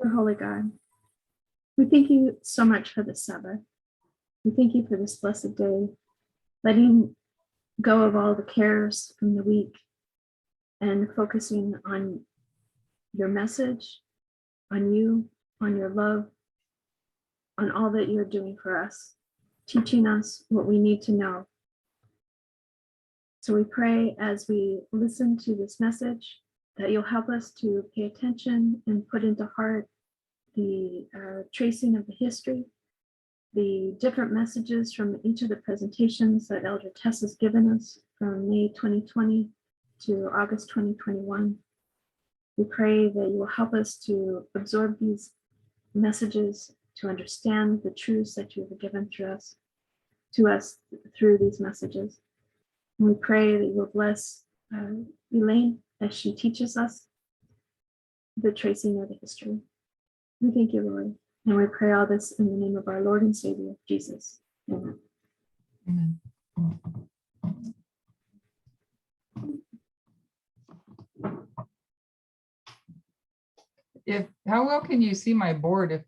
Our holy God, we thank you so much for this Sabbath. We thank you for this blessed day, letting go of all the cares from the week and focusing on your message, on you, on your love, on all that you're doing for us, teaching us what we need to know. So we pray as we listen to this message that you'll help us to pay attention and put into heart the tracing of the history, the different messages from each of the presentations that Elder Tess has given us from May 2020 to August 2021. We pray that you will help us to absorb these messages, to understand the truths that you have given to us through these messages. And we pray that you will bless Elaine as she teaches us the tracing of the history. We thank you, Lord. And we pray all this in the name of our Lord and Savior, Jesus. Amen. Amen. How well can you see my board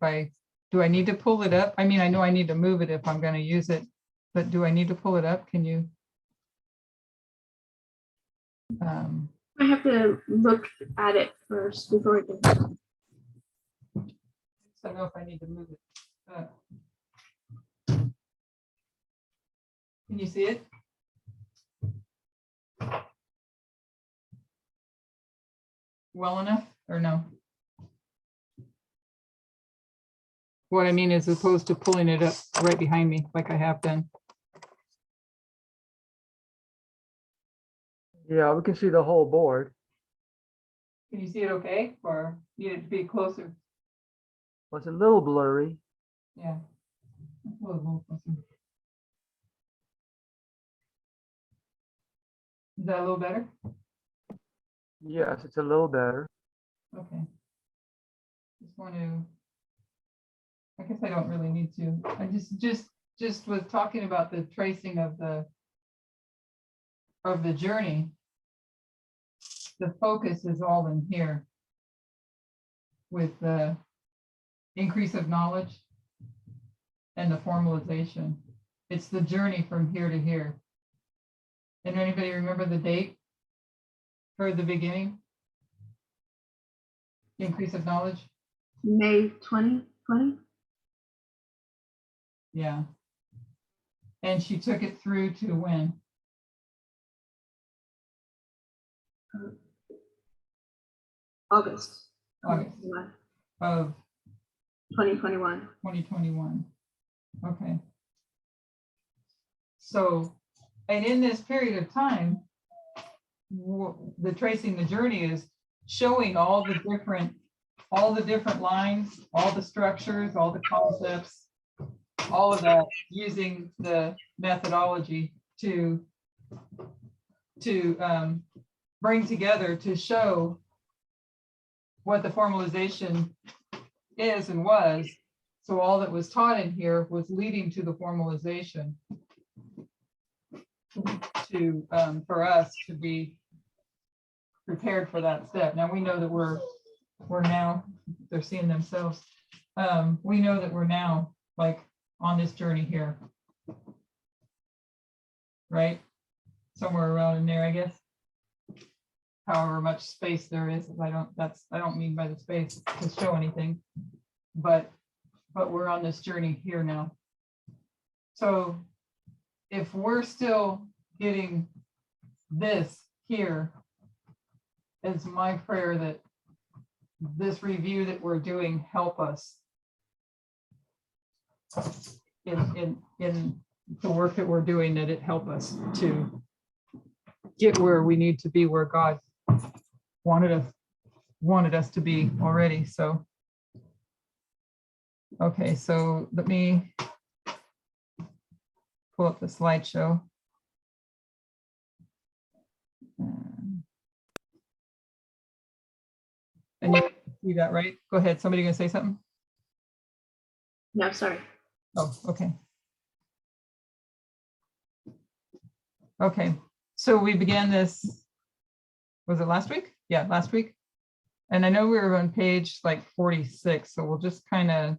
do I need to pull it up? I mean, I know I need to move it if I'm going to use it, but do I need to pull it up? Can you? I have to look at it first before it gets. I don't know if I need to move it. Can you see it? Well enough or no? What I mean is, as opposed to pulling it up right behind me like I have been. Yeah, we can see the whole board. Can you see it okay, or need it to be closer? Well, it's a little blurry. Yeah. A little closer. Is that a little better? Yes, it's a little better. Okay. Just want to. I guess I don't really need to. I just was talking about the tracing of the journey. The focus is all in here with the increase of knowledge and the formalization. It's the journey from here to here. And anybody remember the date for the beginning? Increase of knowledge? May 2020? Yeah. And she took it through to when? August. August of 2021. 2021. Okay. So, and in this period of time, the tracing the journey is showing all the different lines, all the structures, all the concepts, all of that, using the methodology to bring together to show what the formalization is and was. So all that was taught in here was leading to the formalization to for us to be prepared for that step. Now we know that we're now, they're seeing themselves. We know that we're now like on this journey here, right? Somewhere around in there, I guess. However much space there is, I don't mean by the space to show anything, but we're on this journey here now. So if we're still getting this here, it's my prayer that this review that we're doing help us in the work that we're doing, that it help us to get where we need to be, where God wanted us to be already. So okay, so let me pull up the slideshow. And you see that, right? Go ahead. Somebody gonna say something? No, sorry. Oh, okay. Okay, so we began this, was it last week? Yeah, last week. And I know we were on page like 46, so we'll just kind of,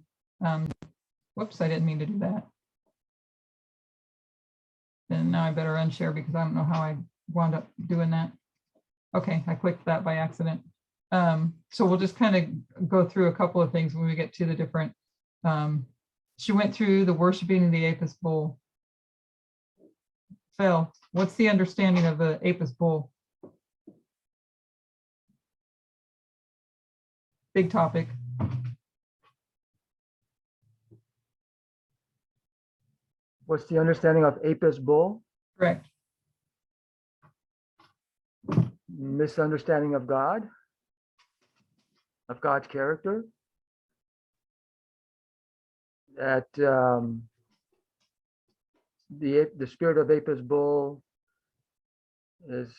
whoops, I didn't mean to do that. And now I better unshare because I don't know how I wound up doing that. Okay, I clicked that by accident. So we'll just kind of go through a couple of things when we get to the different, she went through the worshiping the Apis bull. Phil, what's the understanding of the Apis bull? Big topic. What's the understanding of Apis bull? Correct. Misunderstanding of God, of God's character. That the spirit of Apis bull is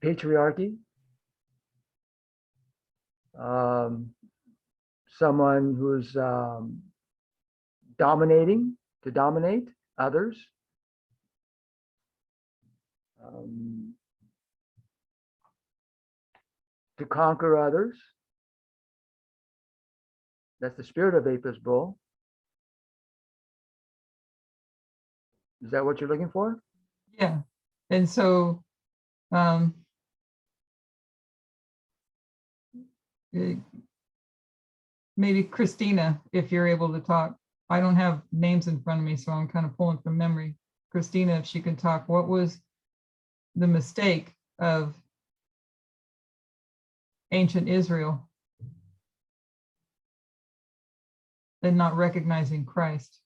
patriarchy. Someone who's dominating, to dominate others. To conquer others. That's the spirit of Apis bull. Is that what you're looking for? Yeah. And so maybe Christina, if you're able to talk. I don't have names in front of me, so I'm kind of pulling from memory. Christina, if she can talk, what was the mistake of ancient Israel in not recognizing Christ?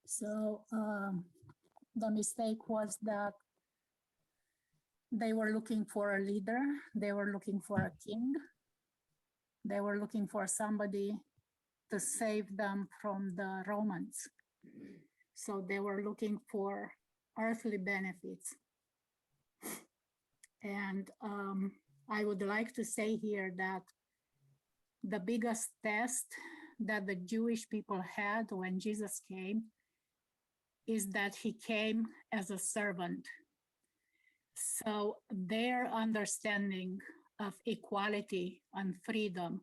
So the mistake was that they were looking for a leader. They were looking for a king. They were looking for somebody to save them from the Romans. So they were looking for earthly benefits. And I would like to say here that the biggest test that the Jewish people had when Jesus came is that he came as a servant. So their understanding of equality and freedom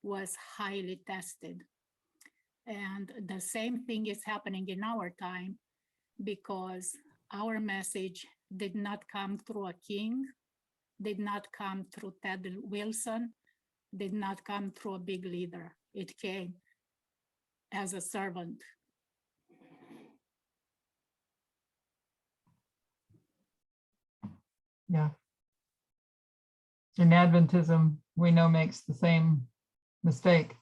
was highly tested. And the same thing is happening in our time because our message did not come through a king, did not come through Ted Wilson, did not come through a big leader. It came as a servant. Yeah. And Adventism, we know, makes the same mistake.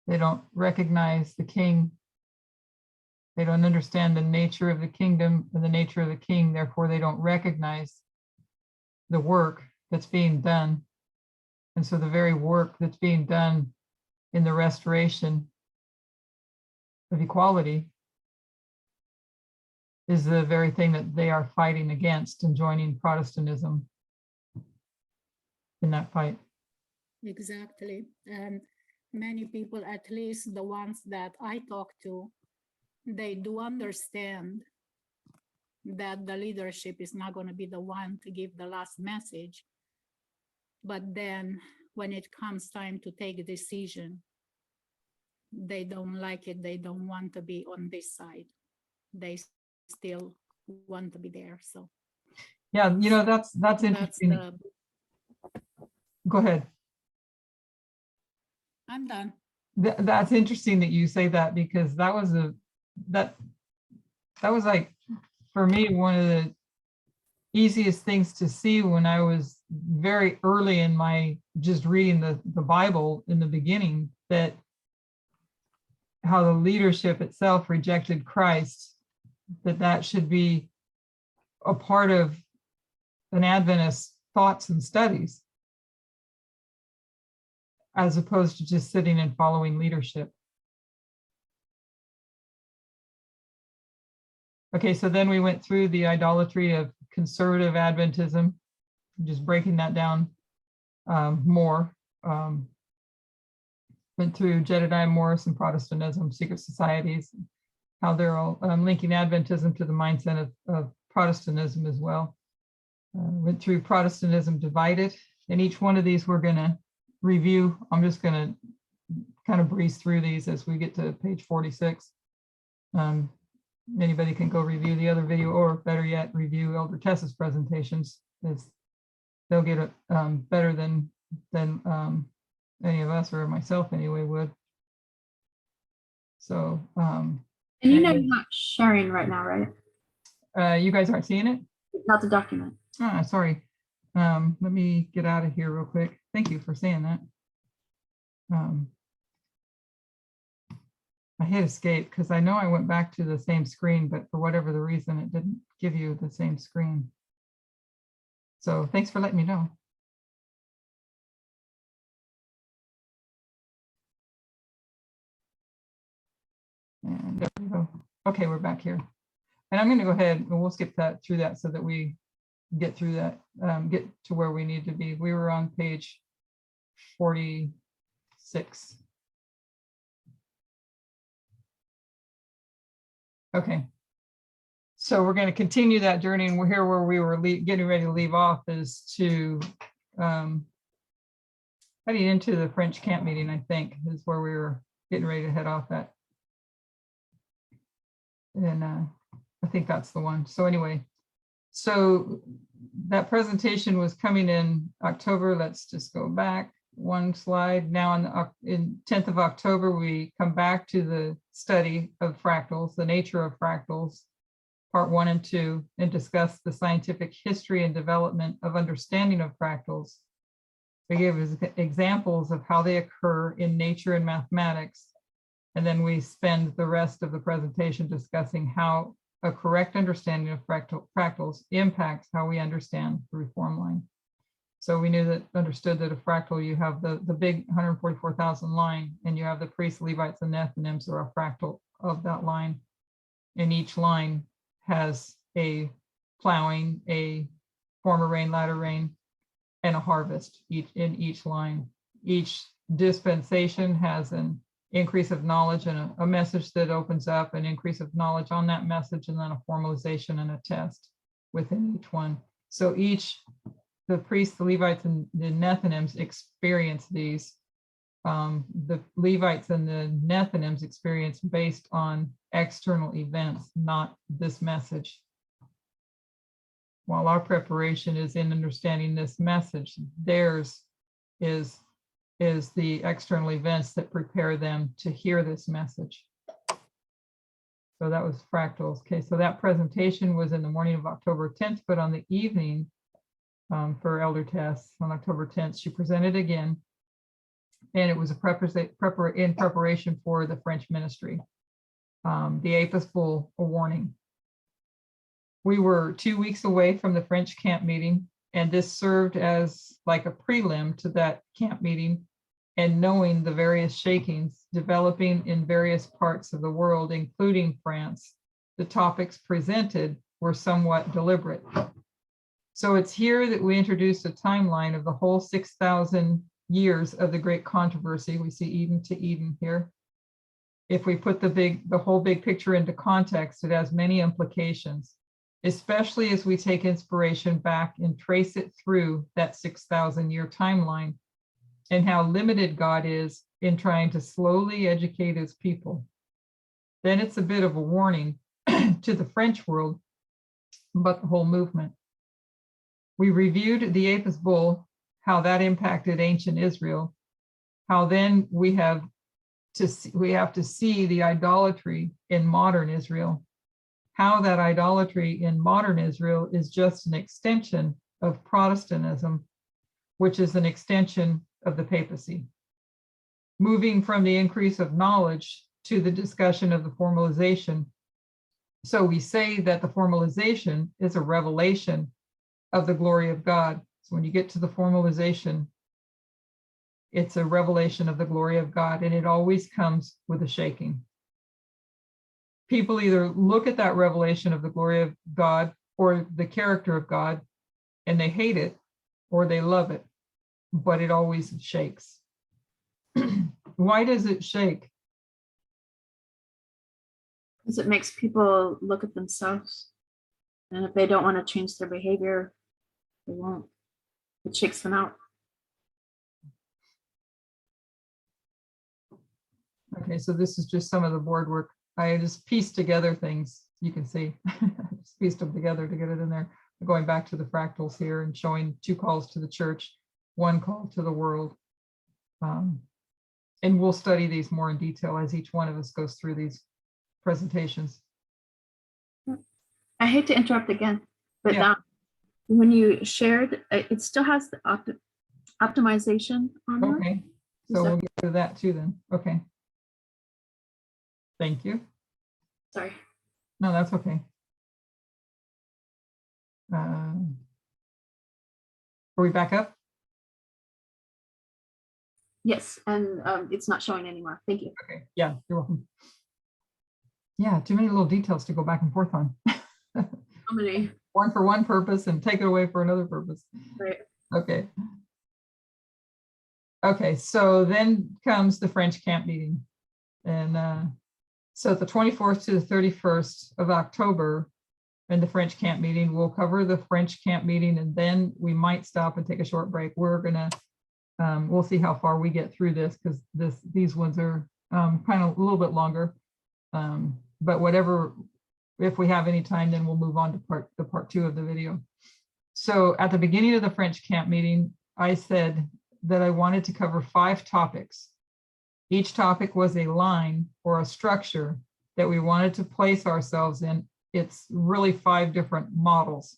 They don't recognize the king. They don't understand the nature of the kingdom and the nature of the king. Therefore, they don't recognize the work that's being done. And so the very work that's being done in the restoration of equality is the very thing that they are fighting against and joining Protestantism in that fight. Exactly. And many people, at least the ones that I talk to, they do understand that the leadership is not going to be the one to give the last message. But then when it comes time to take a decision, they don't like it. They don't want to be on this side. They still want to be there. So yeah, you know, that's interesting. Go ahead. I'm done. That's interesting that you say that, because that was like, for me, one of the easiest things to see when I was very early in my just reading the Bible in the beginning, that how the leadership itself rejected Christ, that should be a part of an Adventist thoughts and studies, as opposed to just sitting and following leadership. Okay, so then we went through the idolatry of conservative Adventism, just breaking that down more. Went through Jedediah Morris and Protestantism, secret societies, how they're all linking Adventism to the mindset of Protestantism as well. Went through Protestantism Divided, and each one of these we're going to review. I'm just going to kind of breeze through these as we get to page 46. Anybody can go review the other video, or better yet, review Elder Tessa's presentations. They'll get it better than any of us, or myself anyway, would. So And you know anyway. you're not sharing right now, right? You guys aren't seeing it? Not the document. Ah, sorry. Let me get out of here real quick. Thank you for saying that. I hit escape because I know I went back to the same screen, but for whatever the reason, it didn't give you the same screen. So thanks for letting me know. And there we go. Okay, we're back here. And I'm going to go ahead and we'll skip that through that so that we get through that, get to where we need to be. We were on page 46. Okay. So we're going to continue that journey, and we're here where we were getting ready to leave off is to heading into the French camp meeting, I think, is where we were getting ready to head off at. And I think that's the one. So anyway, so that presentation was coming in October. Let's just go back one slide. Now in 10th of October, we come back to the study of fractals, the nature of fractals, part 1 and 2, and discuss the scientific history and development of understanding of fractals. We gave examples of how they occur in nature and mathematics. And then we spend the rest of the presentation discussing how a correct understanding of fractals impacts how we understand the reform line. So we understood that a fractal, you have the big 144,000 line, and you have the priests, Levites, and Nethinims are a fractal of that line. And each line has a plowing, a former rain, latter rain, and a harvest in each line. Each dispensation has an increase of knowledge and a message that opens up, an increase of knowledge on that message, and then a formalization and a test within each one. So the priests, the Levites, and the Nethinims experience these. The Levites and the Nethinims experience based on external events, not this message. While our preparation is in understanding this message, theirs is the external events that prepare them to hear this message. So that was fractals. Okay, so that presentation was in the morning of October 10th, but on the evening for Elder Tess on October 10th, she presented again, and it was in preparation for the French ministry, the Apis Bull, a warning. We were 2 weeks away from the French camp meeting, and this served as like a prelim to that camp meeting. And knowing the various shakings developing in various parts of the world, including France, the topics presented were somewhat deliberate. So it's here that we introduce a timeline of the whole 6,000 years of the great controversy. We see Eden to Eden here. If we put the whole big picture into context, it has many implications, especially as we take inspiration back and trace it through that 6,000 year timeline, and how limited God is in trying to slowly educate his people. Then it's a bit of a warning to the French world, but the whole movement. We reviewed the Apis Bull, how that impacted ancient Israel, how then we have to see the idolatry in modern Israel, how that idolatry in modern Israel is just an extension of Protestantism, which is an extension of the papacy. Moving from the increase of knowledge to the discussion of the formalization. So we say that the formalization is a revelation of the glory of God. So when you get to the formalization, it's a revelation of the glory of God, and it always comes with a shaking. People either look at that revelation of the glory of God or the character of God, and they hate it, or they love it, but it always shakes. Why does it shake? Because it makes people look at themselves. And if they don't want to change their behavior, they won't. It shakes them out. Okay, so this is just some of the board work. I just pieced together things, you can see. Just pieced them together to get it in there. Going back to the fractals here and showing 2 calls to the church, 1 call to the world. And we'll study these more in detail as each one of us goes through these presentations. I hate to interrupt again, but Yeah. when you shared, it still has the optimization on there. Okay, so we'll get to that too then. Okay. Thank you. Sorry. No, that's okay. Are we back up? Yes, and it's not showing anymore. Thank you. Okay, yeah, you're welcome. Yeah, too many little details to go back and forth on. How many? One for one purpose and take it away for another purpose. Right. Okay. Okay, so then comes the French camp meeting. And so the 24th to the 31st of October in the French camp meeting, we'll cover the French camp meeting and then we might stop and take a short break. We're gonna, we'll see how far we get through this because these ones are kind of a little bit longer. But whatever, if we have any time, then we'll move on to part 2 of the video. So at the beginning of the French camp meeting, I said that I wanted to cover 5 topics. Each topic was a line or a structure that we wanted to place ourselves in. It's really 5 different models.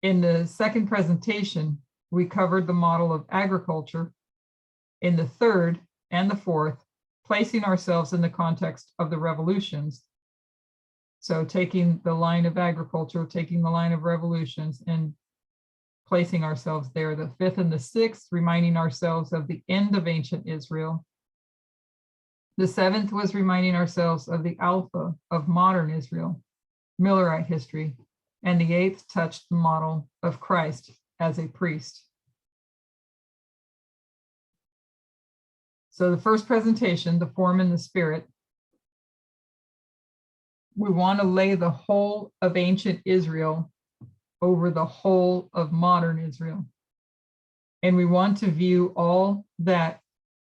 In the second presentation, we covered the model of agriculture. In the third and the fourth, placing ourselves in the context of the revolutions. So taking the line of agriculture, taking the line of revolutions and placing ourselves there. The 5th and the 6th, reminding ourselves of the end of ancient Israel. The 7th was reminding ourselves of the alpha of modern Israel, Millerite history. And the 8th touched the model of Christ as a priest. So the first presentation, the form and the spirit, we want to lay the whole of ancient Israel over the whole of modern Israel. And we want to view all that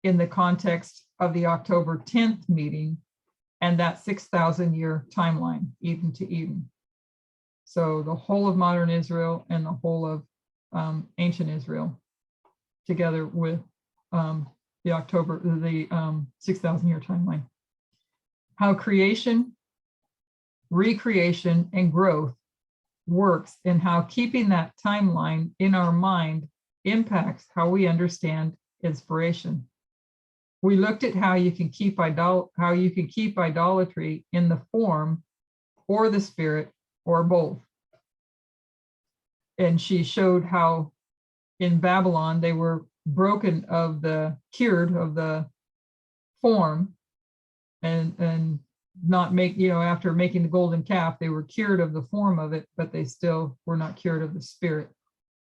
in the context of the October 10th meeting and that 6,000-year timeline, Eden to Eden. So the whole of modern Israel and the whole of ancient Israel together with the 6,000-year timeline. How creation, recreation, and growth works and how keeping that timeline in our mind impacts how we understand inspiration. We looked at how you can keep idolatry in the form or the spirit or both. And she showed how in Babylon they were broken of the cured of the form and not make, after making the golden calf, they were cured of the form of it, but they still were not cured of the spirit.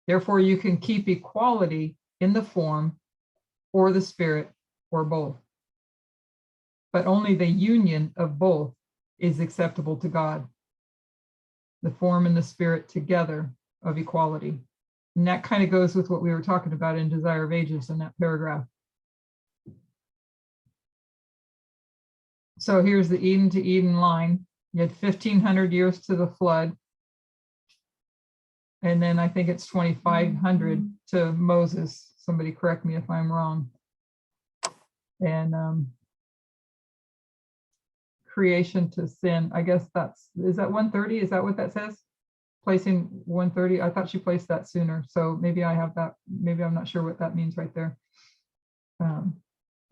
Therefore, you can keep equality in the form or the spirit or both. But only the union of both is acceptable to God. The form and the spirit together of equality. And that kind of goes with what we were talking about in Desire of Ages in that paragraph. So here's the Eden to Eden line. You had 1,500 years to the flood. And then I think it's 2,500 to Moses. Somebody correct me if I'm wrong. And creation to sin, I guess is that 130? Is that what that says? Placing 130, I thought she placed that sooner. So maybe I have that, maybe I'm not sure what that means right there.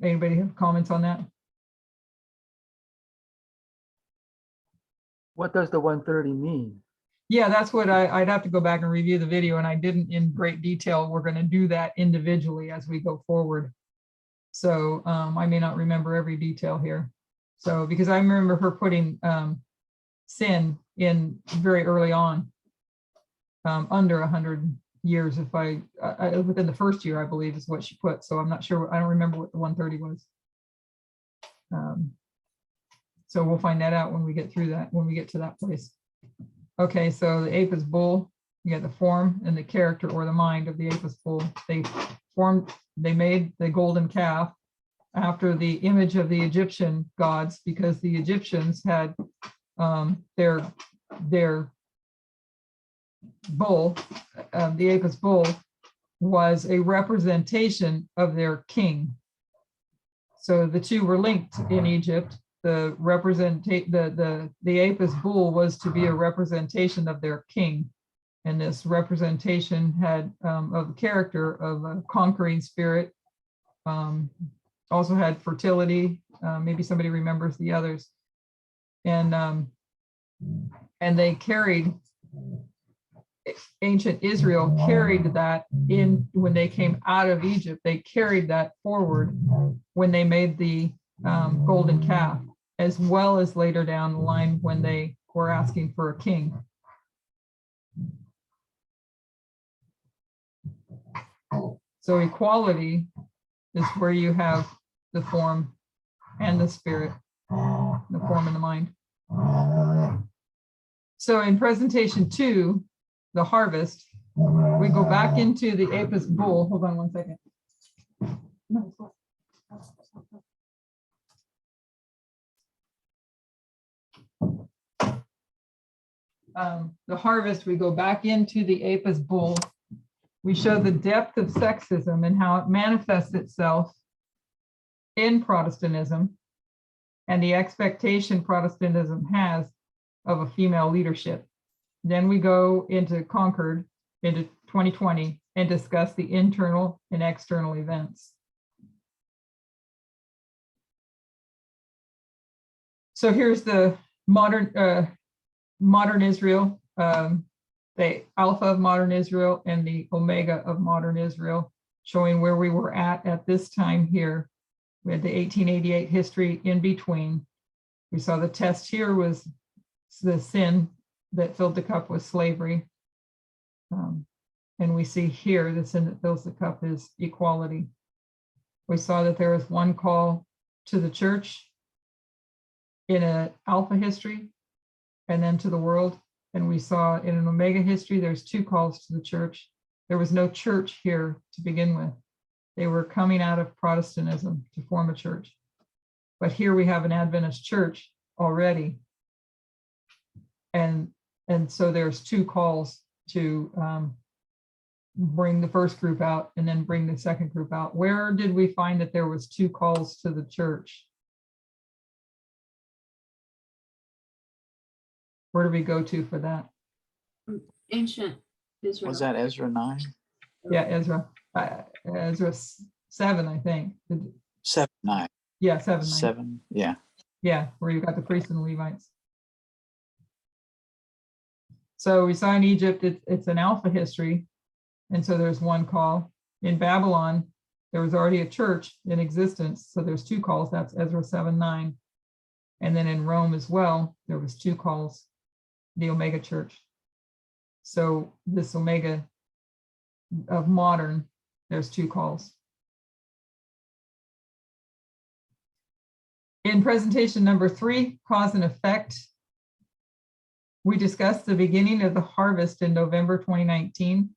Anybody have comments on that? What does the 130 mean? Yeah, that's what I'd have to go back and review the video, and I didn't in great detail. We're going to do that individually as we go forward. So I may not remember every detail here. So because I remember her putting sin in very early on, under 100 years, if within the first year, I believe is what she put. So I'm not sure. I don't remember what the 130 was. So we'll find that out when we get through that, when we get to that place. Okay, so the Apis bull, you got the form and the character or the mind of the Apis bull. They made the golden calf after the image of the Egyptian gods, because the Egyptians had their bull, the Apis bull, was a representation of their king. So the two were linked in Egypt. The Apis bull was to be a representation of their king, and this representation had of the character of a conquering spirit. Also had fertility. Maybe somebody remembers the others, and they carried. Ancient Israel carried that in when they came out of Egypt. They carried that forward when they made the golden calf, as well as later down the line when they were asking for a king. So equality is where you have the form and the spirit, the form and the mind. So in presentation 2, the harvest, we go back into the Apis bull. Hold on one second. The harvest, we go back into the Apis bull. We show the depth of sexism and how it manifests itself in Protestantism and the expectation Protestantism has of a female leadership. Then we go into Concord, into 2020, and discuss the internal and external events. So here's the modern Israel, the Alpha of modern Israel and the Omega of modern Israel, showing where we were at this time here. We had the 1888 history in between. We saw the test here was the sin that filled the cup was slavery. And we see here the sin that fills the cup is equality. We saw that there was one call to the church in an Alpha history and then to the world. And we saw in an Omega history, there's 2 calls to the church. There was no church here to begin with. They were coming out of Protestantism to form a church. But here we have an Adventist church already. And so there's 2 calls to bring the first group out and then bring the second group out. Where did we find that there was 2 calls to the church? Where do we go to for that? Ancient Israel. Was that Ezra 9? Yeah, Ezra. Ezra 7, I think. 7, 9. Yeah, 7, 9. 7, yeah. Yeah, where you got the priests and the Levites. So we saw in Egypt, it's an Alpha history. And so there's 1 call. In Babylon, there was already a church in existence. So there's 2 calls. That's Ezra 7, 9. And then in Rome as well, there was 2 calls, the Omega church. So this Omega of modern, there's 2 calls. In presentation number 3, cause and effect, we discussed the beginning of the harvest in November 2019.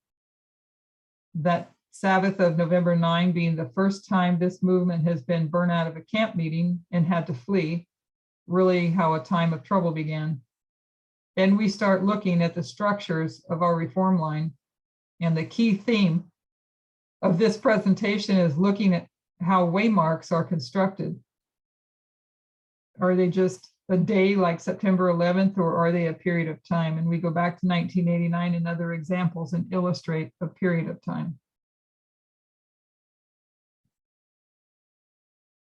That Sabbath of November 9 being the first time this movement has been burned out of a camp meeting and had to flee, really how a time of trouble began. Then we start looking at the structures of our reform line. And the key theme of this presentation is looking at how waymarks are constructed. Are they just a day like September 11th, or are they a period of time? And we go back to 1989 and other examples and illustrate a period of time.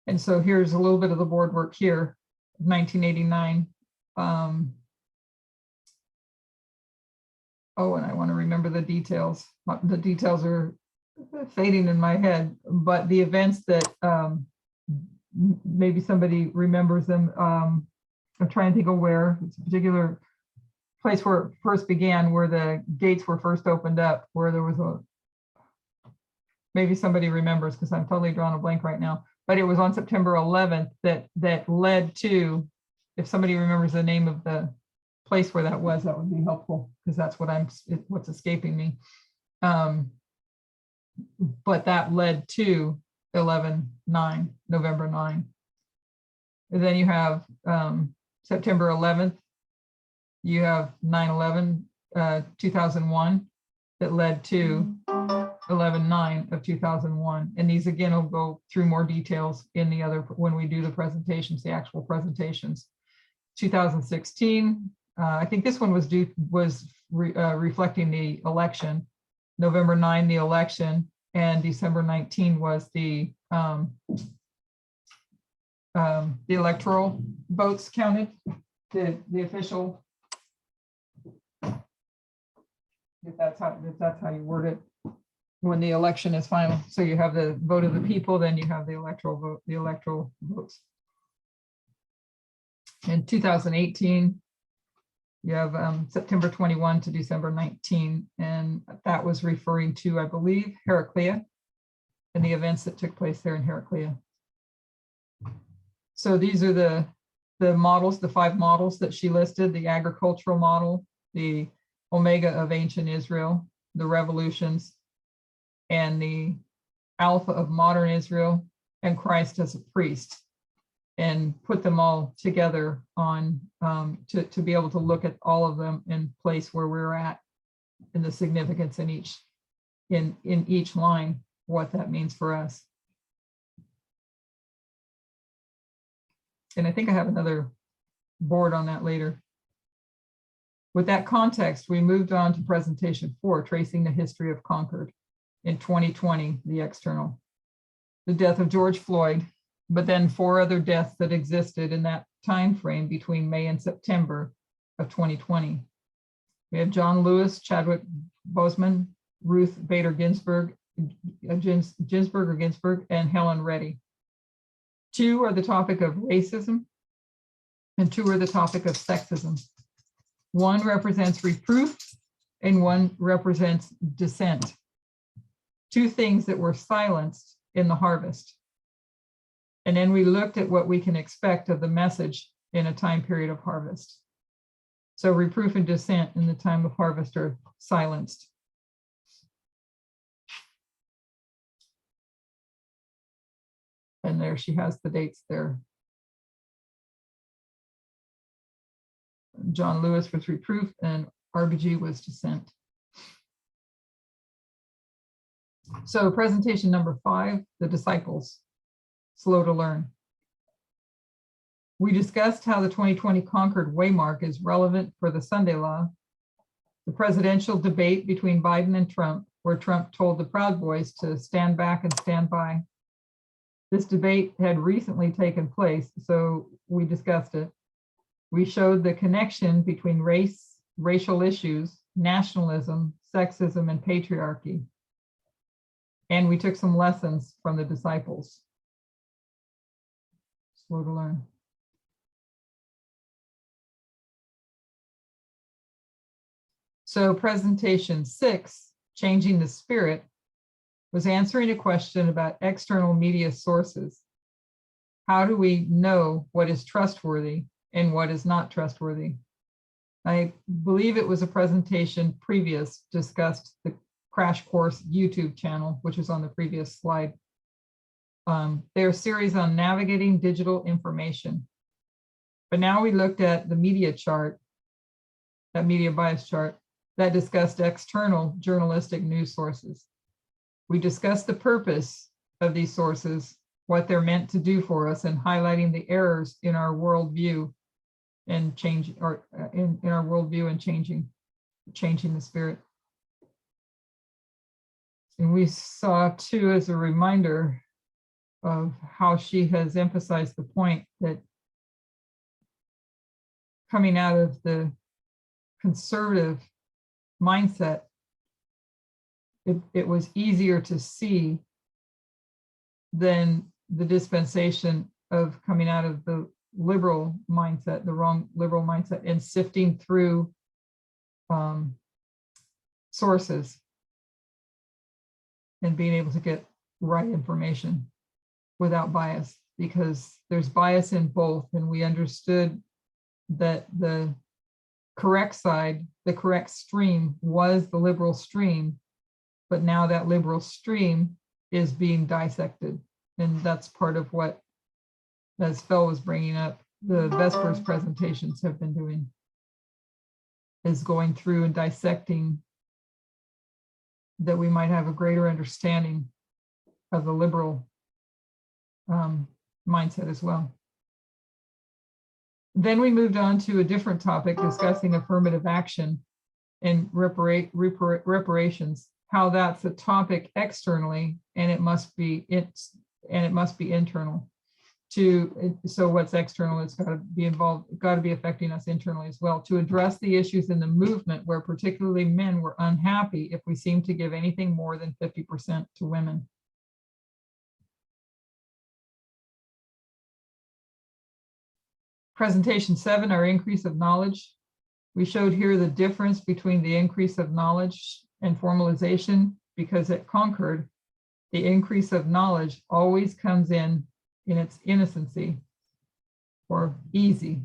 And so here's a little bit of the board work here, 1989. Oh, and I want to remember the details. The details are fading in my head, but the events that maybe somebody remembers them. I'm trying to think of where. It's a particular place where it first began, where the gates were first opened up, where there was maybe somebody remembers, because I'm totally drawing a blank right now. But it was on September 11th that led to, if somebody remembers the name of the place where that was, that would be helpful, because that's what's escaping me. But that led to 11/9, November 9. And then you have September 11th. You have 9/11, 2001, that led to 11/9 of 2001. And these again will go through more details in the other, when we do the presentations, the actual presentations. 2016, I think this one was reflecting the election. November 9, the election, and December 19 was the electoral votes counted, the official. If that's how you word it, when the election is final. So you have the vote of the people, then you have the electoral vote, the electoral votes. In 2018, you have September 21 to December 19, and that was referring to, I believe, Heraclea and the events that took place there in Heraclea. So these are the models, the 5 models that she listed: the agricultural model, the Omega of ancient Israel, the revolutions, and the Alpha of modern Israel, and Christ as a priest, and put them all together on to be able to look at all of them in place where we're at, and the significance in each line, what that means for us. And I think I have another board on that later. With that context, we moved on to presentation 4, tracing the history of Concord. In 2020, the external, the death of George Floyd, but then 4 other deaths that existed in that time frame between May and September of 2020. We have John Lewis, Chadwick Boseman, Ruth Bader Ginsburg, Ginsburg, and Helen Reddy. 2 are the topic of racism, and 2 are the topic of sexism. 1 represents reproof, and 1 represents dissent. 2 things that were silenced in the harvest. And then we looked at what we can expect of the message in a time period of harvest. So reproof and dissent in the time of harvest are silenced. And there she has the dates there. John Lewis was reproof and RBG was dissent. So presentation number 5, the disciples, slow to learn. We discussed how the 2020 Concord waymark is relevant for the Sunday law, the presidential debate between Biden and Trump, where Trump told the Proud Boys to stand back and stand by. This debate had recently taken place, so we discussed it. We showed the connection between race, racial issues, nationalism, sexism, and patriarchy. And we took some lessons from the disciples. Slow to learn. So presentation 6, changing the spirit, was answering a question about external media sources. How do we know what is trustworthy and what is not trustworthy? I believe it was a presentation previous discussed the Crash Course YouTube channel, which was on the previous slide. Their series on navigating digital information. But now we looked at the media chart, that media bias chart, that discussed external journalistic news sources. We discussed the purpose of these sources, what they're meant to do for us, and highlighting the errors in our worldview and changing, or in our worldview and changing the spirit. And we saw too, as a reminder of how she has emphasized the point that coming out of the conservative mindset, it was easier to see than the dispensation of coming out of the liberal mindset, the wrong liberal mindset, and sifting through sources and being able to get right information without bias, because there's bias in both. And we understood that the correct side, the correct stream was the liberal stream, but now that liberal stream is being dissected. And that's part of what, as Phil was bringing up, the Vespers presentations have been doing, is going through and dissecting, that we might have a greater understanding of the liberal mindset as well. Then we moved on to a different topic, discussing affirmative action and reparations, how that's a topic externally, and it must be internal to, so what's external, it's got to be involved, got to be affecting us internally as well, to address the issues in the movement where particularly men were unhappy if we seem to give anything more than 50% to women. Presentation 7, our increase of knowledge. We showed here the difference between the increase of knowledge and formalization, because at Concord, the increase of knowledge always comes in its innocency or easy.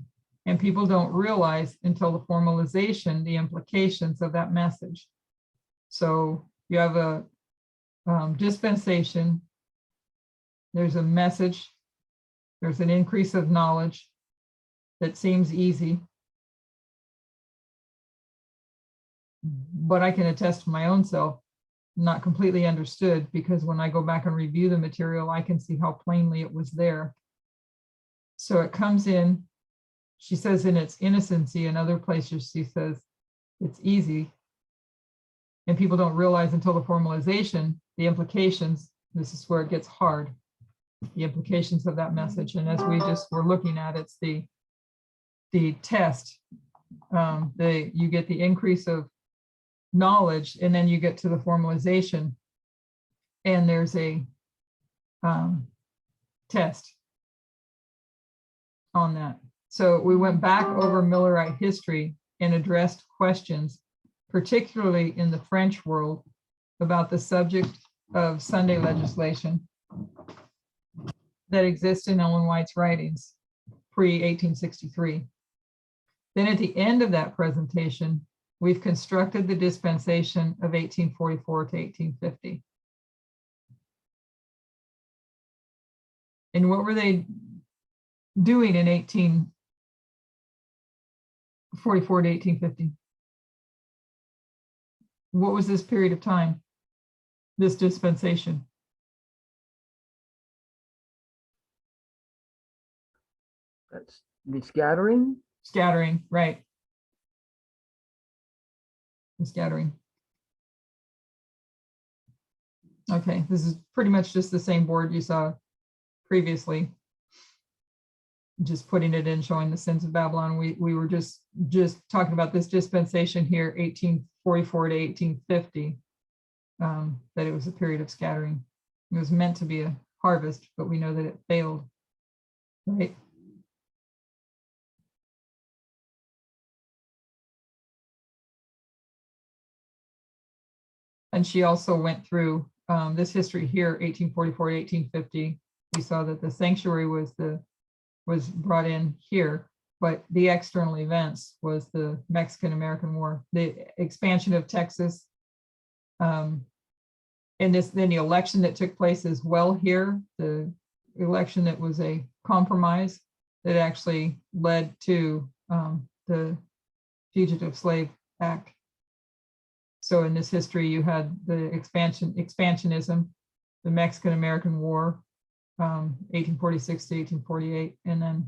And people don't realize until the formalization, the implications of that message. So you have a dispensation, there's a message, there's an increase of knowledge that seems easy. But I can attest to my own self, not completely understood, because when I go back and review the material, I can see how plainly it was there. So it comes in, she says in its innocency, in other places she says it's easy. And people don't realize until the formalization, the implications, this is where it gets hard, the implications of that message. And as we just were looking at, it's the test, you get the increase of knowledge, and then you get to the formalization, and there's a test on that. So we went back over Millerite history and addressed questions, particularly in the French world, about the subject of Sunday legislation that exists in Ellen White's writings pre-1863. Then at the end of that presentation, we've constructed the dispensation of 1844 to 1850. And what were they doing in 1844 to 1850? What was this period of time, this dispensation? That's the scattering. Scattering, right. The scattering. Okay, this is pretty much just the same board you saw previously. Just putting it in, showing the sins of Babylon. We were just talking about this dispensation here, 1844 to 1850, that it was a period of scattering. It was meant to be a harvest, but we know that it failed, right? And she also went through this history here, 1844 to 1850. We saw that the sanctuary was brought in here, but the external events was the Mexican-American War, the expansion of Texas, and then the election that took place as well here, the election that was a compromise that actually led to the Fugitive Slave Act. So in this history, you had the expansionism, the Mexican-American War, 1846 to 1848, and then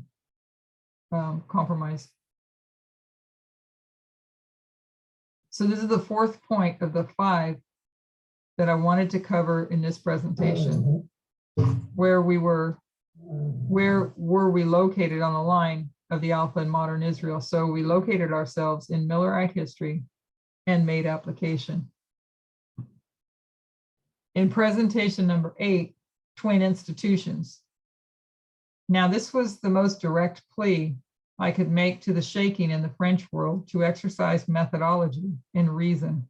compromise. So this is the fourth point of the 5 that I wanted to cover in this presentation. Where were we located on the line of the Alpha in modern Israel? So we located ourselves in Millerite history and made application. In presentation number 8, twin institutions. Now this was the most direct plea I could make to the shaking in the French world to exercise methodology and reason.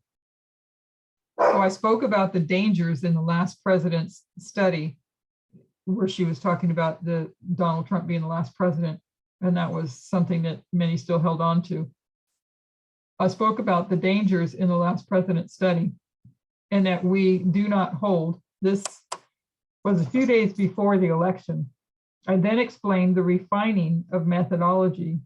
So I spoke about the dangers in the last president's study, where she was talking about the Donald Trump being the last president, and that was something that many still held on to. I spoke about the dangers in the last president study and that we do not hold. This was a few days before the election. I then explained the refining of methodology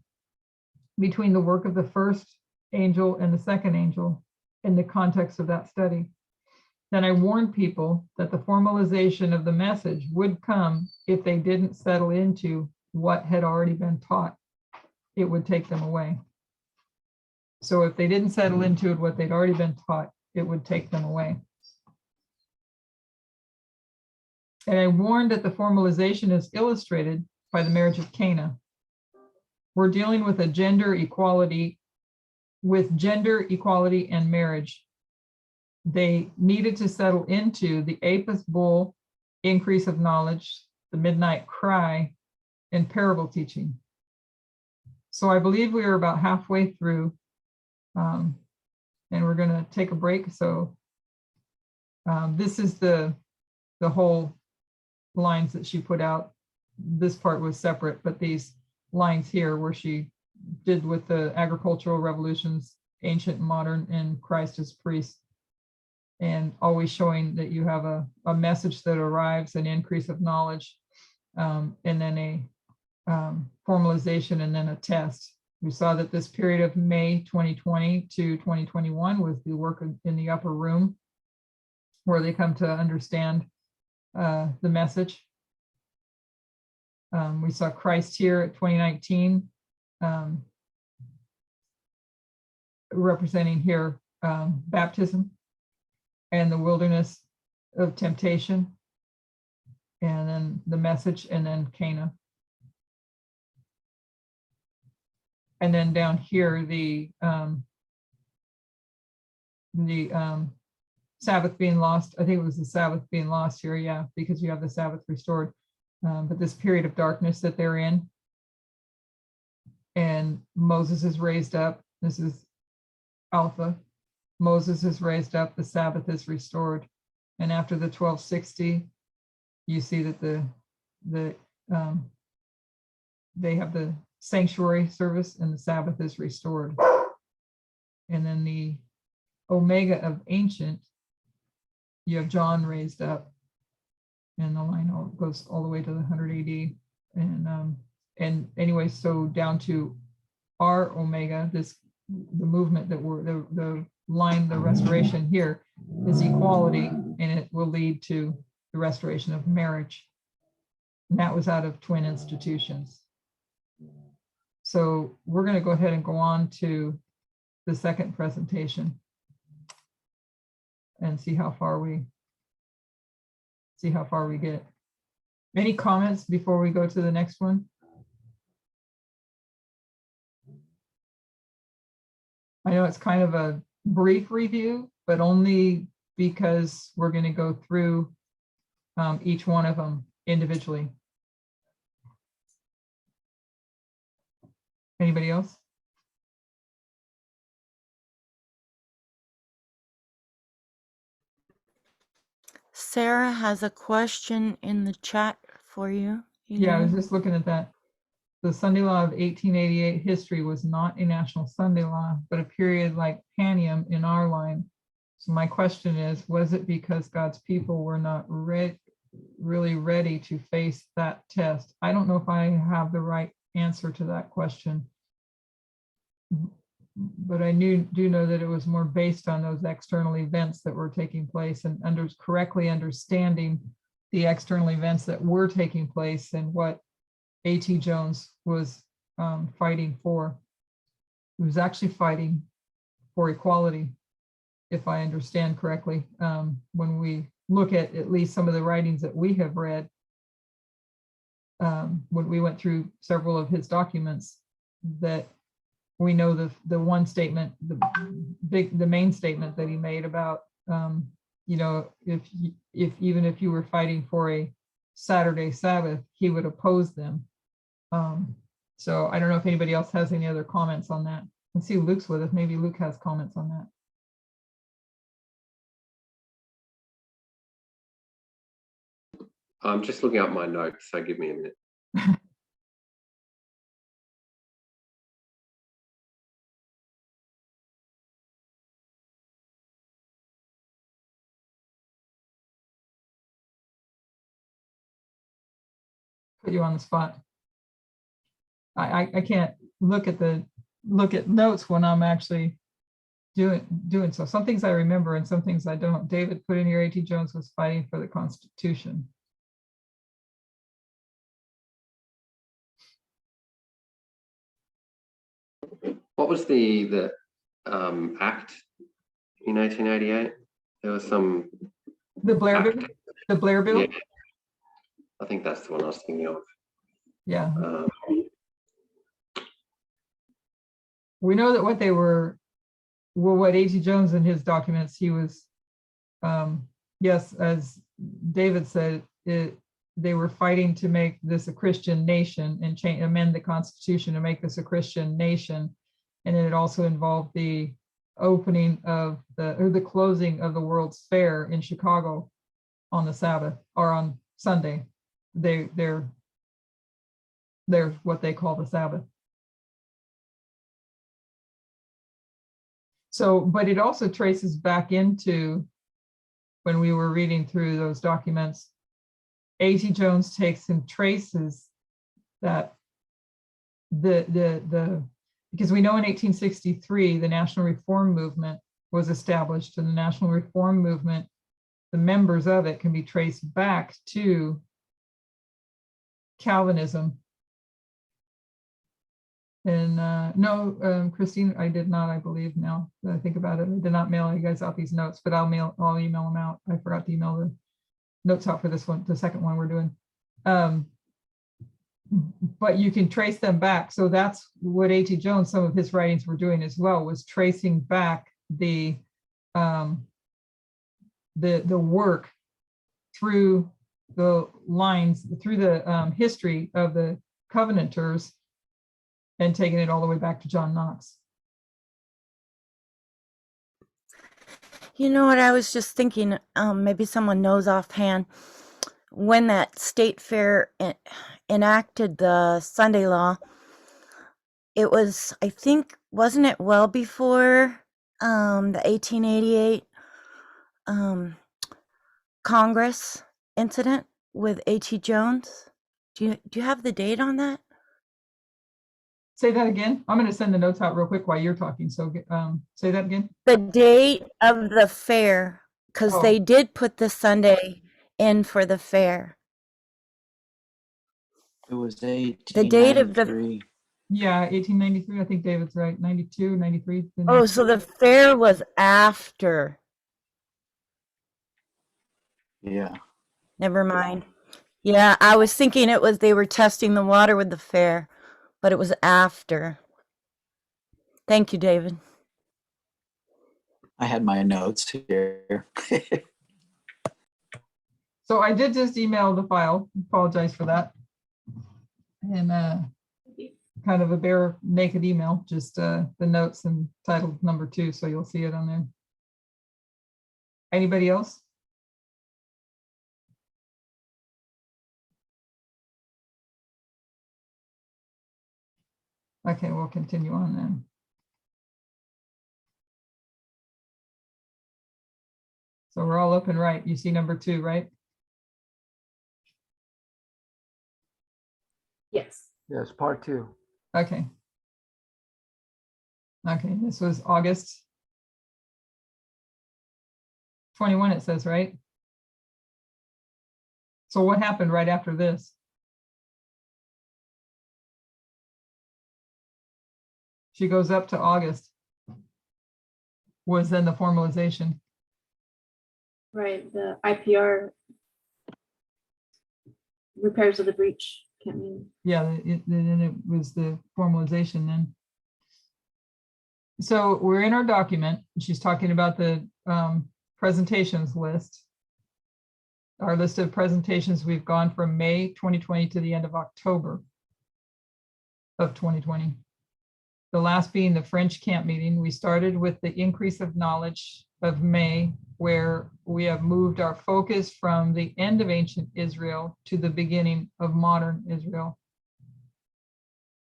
between the work of the first angel and the second angel in the context of that study. Then I warned people that the formalization of the message would come if they didn't settle into what had already been taught. It would take them away. So if they didn't settle into it, what they'd already been taught, it would take them away. And I warned that the formalization is illustrated by the marriage of Cana. We're dealing with gender equality and marriage. They needed to settle into the Apis bull, increase of knowledge, the midnight cry, and parable teaching. So I believe we are about halfway through, and we're going to take a break. So this is the whole lines that she put out. This part was separate, but these lines here where she did with the agricultural revolutions, ancient and modern, and Christ as priest, and always showing that you have a message that arrives, an increase of knowledge, and then a formalization, and then a test. We saw that this period of May 2020 to 2021 was the work in the upper room, where they come to understand the message. We saw Christ here at 2019, representing here baptism and the wilderness of temptation, and then the message, and then Cana. And then down here, the Sabbath being lost. I think it was the Sabbath being lost here, yeah, because you have the Sabbath restored. But this period of darkness that they're in, and Moses is raised up. This is Alpha. Moses is raised up, the Sabbath is restored. And after the 1260, you see that they have the sanctuary service and the Sabbath is restored. And then the Omega of ancient, you have John raised up, and the line goes all the way to the 100 AD. And anyway, so down to our Omega, the movement that we're the line, the restoration here is equality, and it will lead to the restoration of marriage. And that was out of twin institutions. So we're going to go ahead and go on to the second presentation and see how far we get. Any comments before we go to the next one? I know it's kind of a brief review, but only because we're going to go through each one of them individually. Anybody else? Sarah has a question in the chat for you. Yeah, I was just looking at that. The Sunday law of 1888 history was not a national Sunday law, but a period like Panium in our line. So my question is, was it because God's people were not really ready to face that test? I don't know if I have the right answer to that question, but I do know that it was more based on those external events that were taking place, and correctly understanding the external events that were taking place and what A.T. Jones was fighting for. He was actually fighting for equality, if I understand correctly. When we look at least some of the writings that we have read, when we went through several of his documents, that we know the one statement, the main statement that he made about, you know, even if you were fighting for a Saturday Sabbath, he would oppose them. So I don't know if anybody else has any other comments on that. I see Luke's with us. Maybe Luke has comments on that. I'm just looking up my notes, so give me a minute. put you on the spot. I can't look at notes when I'm actually doing so. Some things I remember and some things I don't. David put in here, A.T. Jones was fighting for the Constitution. What was the act in 1888? There was some The Blair act. Bill? The Blair Bill? Yeah, I think that's the one I was thinking of. Yeah. Um, We know that what they were, well, what A.T. Jones in his documents, he was, yes, as David said, they were fighting to make this a Christian nation and amend the Constitution to make this a Christian nation. And it also involved the opening of the closing of the World's Fair in Chicago on the Sabbath or on Sunday. They're what they call the Sabbath. So, but it also traces back into when we were reading through those documents, A.T. Jones takes and traces that because we know in 1863, the National Reform Movement was established, and the National Reform Movement, the members of it can be traced back to Calvinism. And no, Christine, I did not, I believe now that I think about it, I did not mail you guys out these notes, but I'll email them out. I forgot to email the notes out for this one, the second one we're doing. But you can trace them back. So that's what A.T. Jones, some of his writings were doing as well, was tracing back the work through the lines, through the history of the Covenanters, and taking it all the way back to John Knox. You know what, I was just thinking, maybe someone knows offhand, when that state fair enacted the Sunday law, it was, I think, wasn't it well before the 1888 Congress incident with A.T. Jones? Do you have the date on that? Say that again. I'm going to send the notes out real quick while you're talking. So say that again. The date of the fair, because they did put the Sunday in for the fair. It was The date of the 1893. Yeah, 1893. I think David's right. 92, 93. Oh, so the fair was after. Yeah. Never mind. Yeah, I was thinking it was they were testing the water with the fair, but it was after. Thank you, David. I had my notes here. So I did just email the file. Apologize for that. And kind of a bare naked email, just the notes and title number 2. So you'll see it on there. Anybody else? Okay, we'll continue on then. So we're all up and right. You see number 2, right? Yes. Yes, part 2. Okay. Okay, this was August 21, it says, right? So what happened right after this? She goes up to August. Was then the formalization. Right, the IPR repairs of the breach. Can't mean. Yeah, then it was the formalization then. So we're in our document. She's talking about the presentations list. Our list of presentations, we've gone from May 2020 to the end of October of 2020. The last being the French camp meeting. We started with the increase of knowledge of May, where we have moved our focus from the end of ancient Israel to the beginning of modern Israel.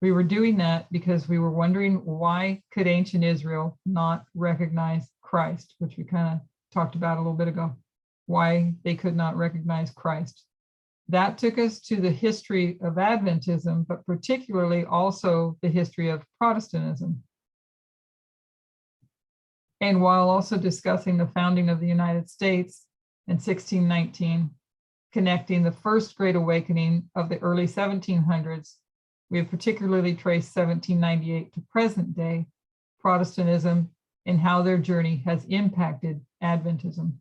We were doing that because we were wondering, why could ancient Israel not recognize Christ, which we kind of talked about a little bit ago, why they could not recognize Christ. That took us to the history of Adventism, but particularly also the history of Protestantism. And while also discussing the founding of the United States in 1619, connecting the first Great Awakening of the early 1700s, we have particularly traced 1798 to present day Protestantism and how their journey has impacted Adventism.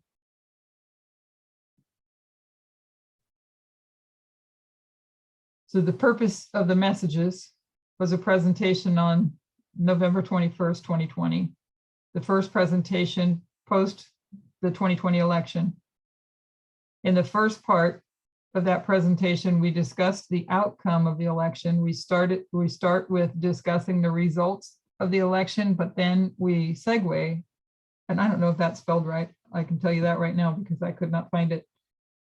So the purpose of the messages was a presentation on November 21st, 2020. The first presentation post the 2020 election. In the first part of that presentation, we discussed the outcome of the election. We start with discussing the results of the election, but then we segue, and I don't know if that's spelled right. I can tell you that right now because I could not find it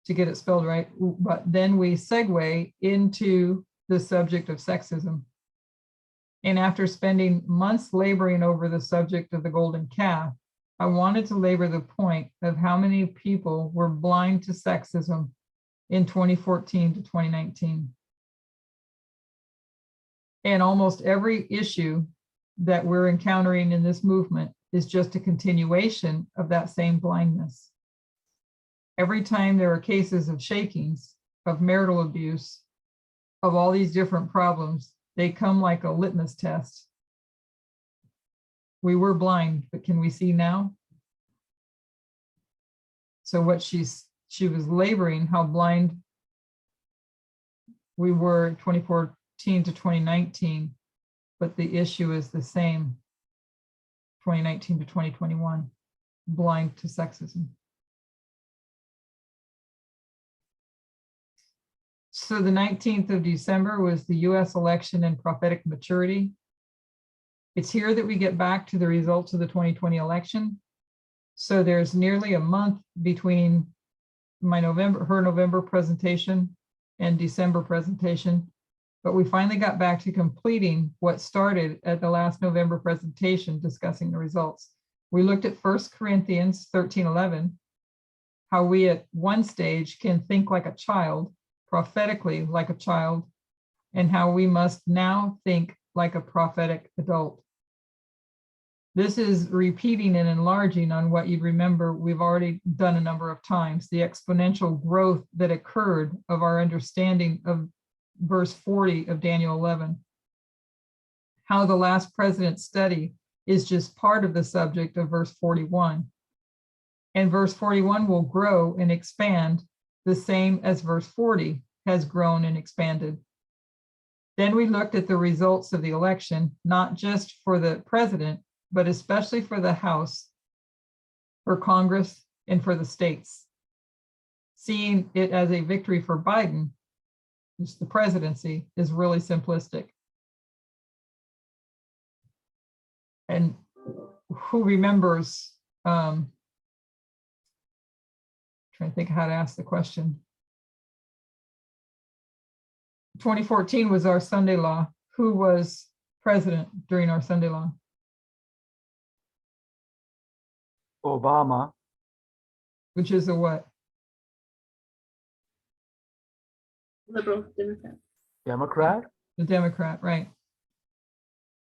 to get it spelled right. But then we segue into the subject of sexism. And after spending months laboring over the subject of the golden calf, I wanted to labor the point of how many people were blind to sexism in 2014 to 2019. And almost every issue that we're encountering in this movement is just a continuation of that same blindness. Every time there are cases of shakings, of marital abuse, of all these different problems, they come like a litmus test. We were blind, but can we see now? So what she was laboring, how blind we were 2014 to 2019, but the issue is the same, 2019 to 2021, blind to sexism. So the 19th of December was the US election and prophetic maturity. It's here that we get back to the results of the 2020 election. So there's nearly a month between her November presentation and December presentation, but we finally got back to completing what started at the last November presentation discussing the results. We looked at 1 Corinthians 13:11, how we at one stage can think like a child, prophetically like a child, and how we must now think like a prophetic adult. This is repeating and enlarging on what you remember we've already done a number of times, the exponential growth that occurred of our understanding of verse 40 of Daniel 11. How the last president's study is just part of the subject of verse 41. And verse 41 will grow and expand the same as verse 40 has grown and expanded. Then we looked at the results of the election, not just for the president, but especially for the House, for Congress, and for the states. Seeing it as a victory for Biden, just the presidency, is really simplistic. And who remembers, trying to think how to ask the question. 2014 was our Sunday law. Who was president during our Sunday law? Obama. Which is a what? Liberal Democrat. Democrat. The Democrat, right.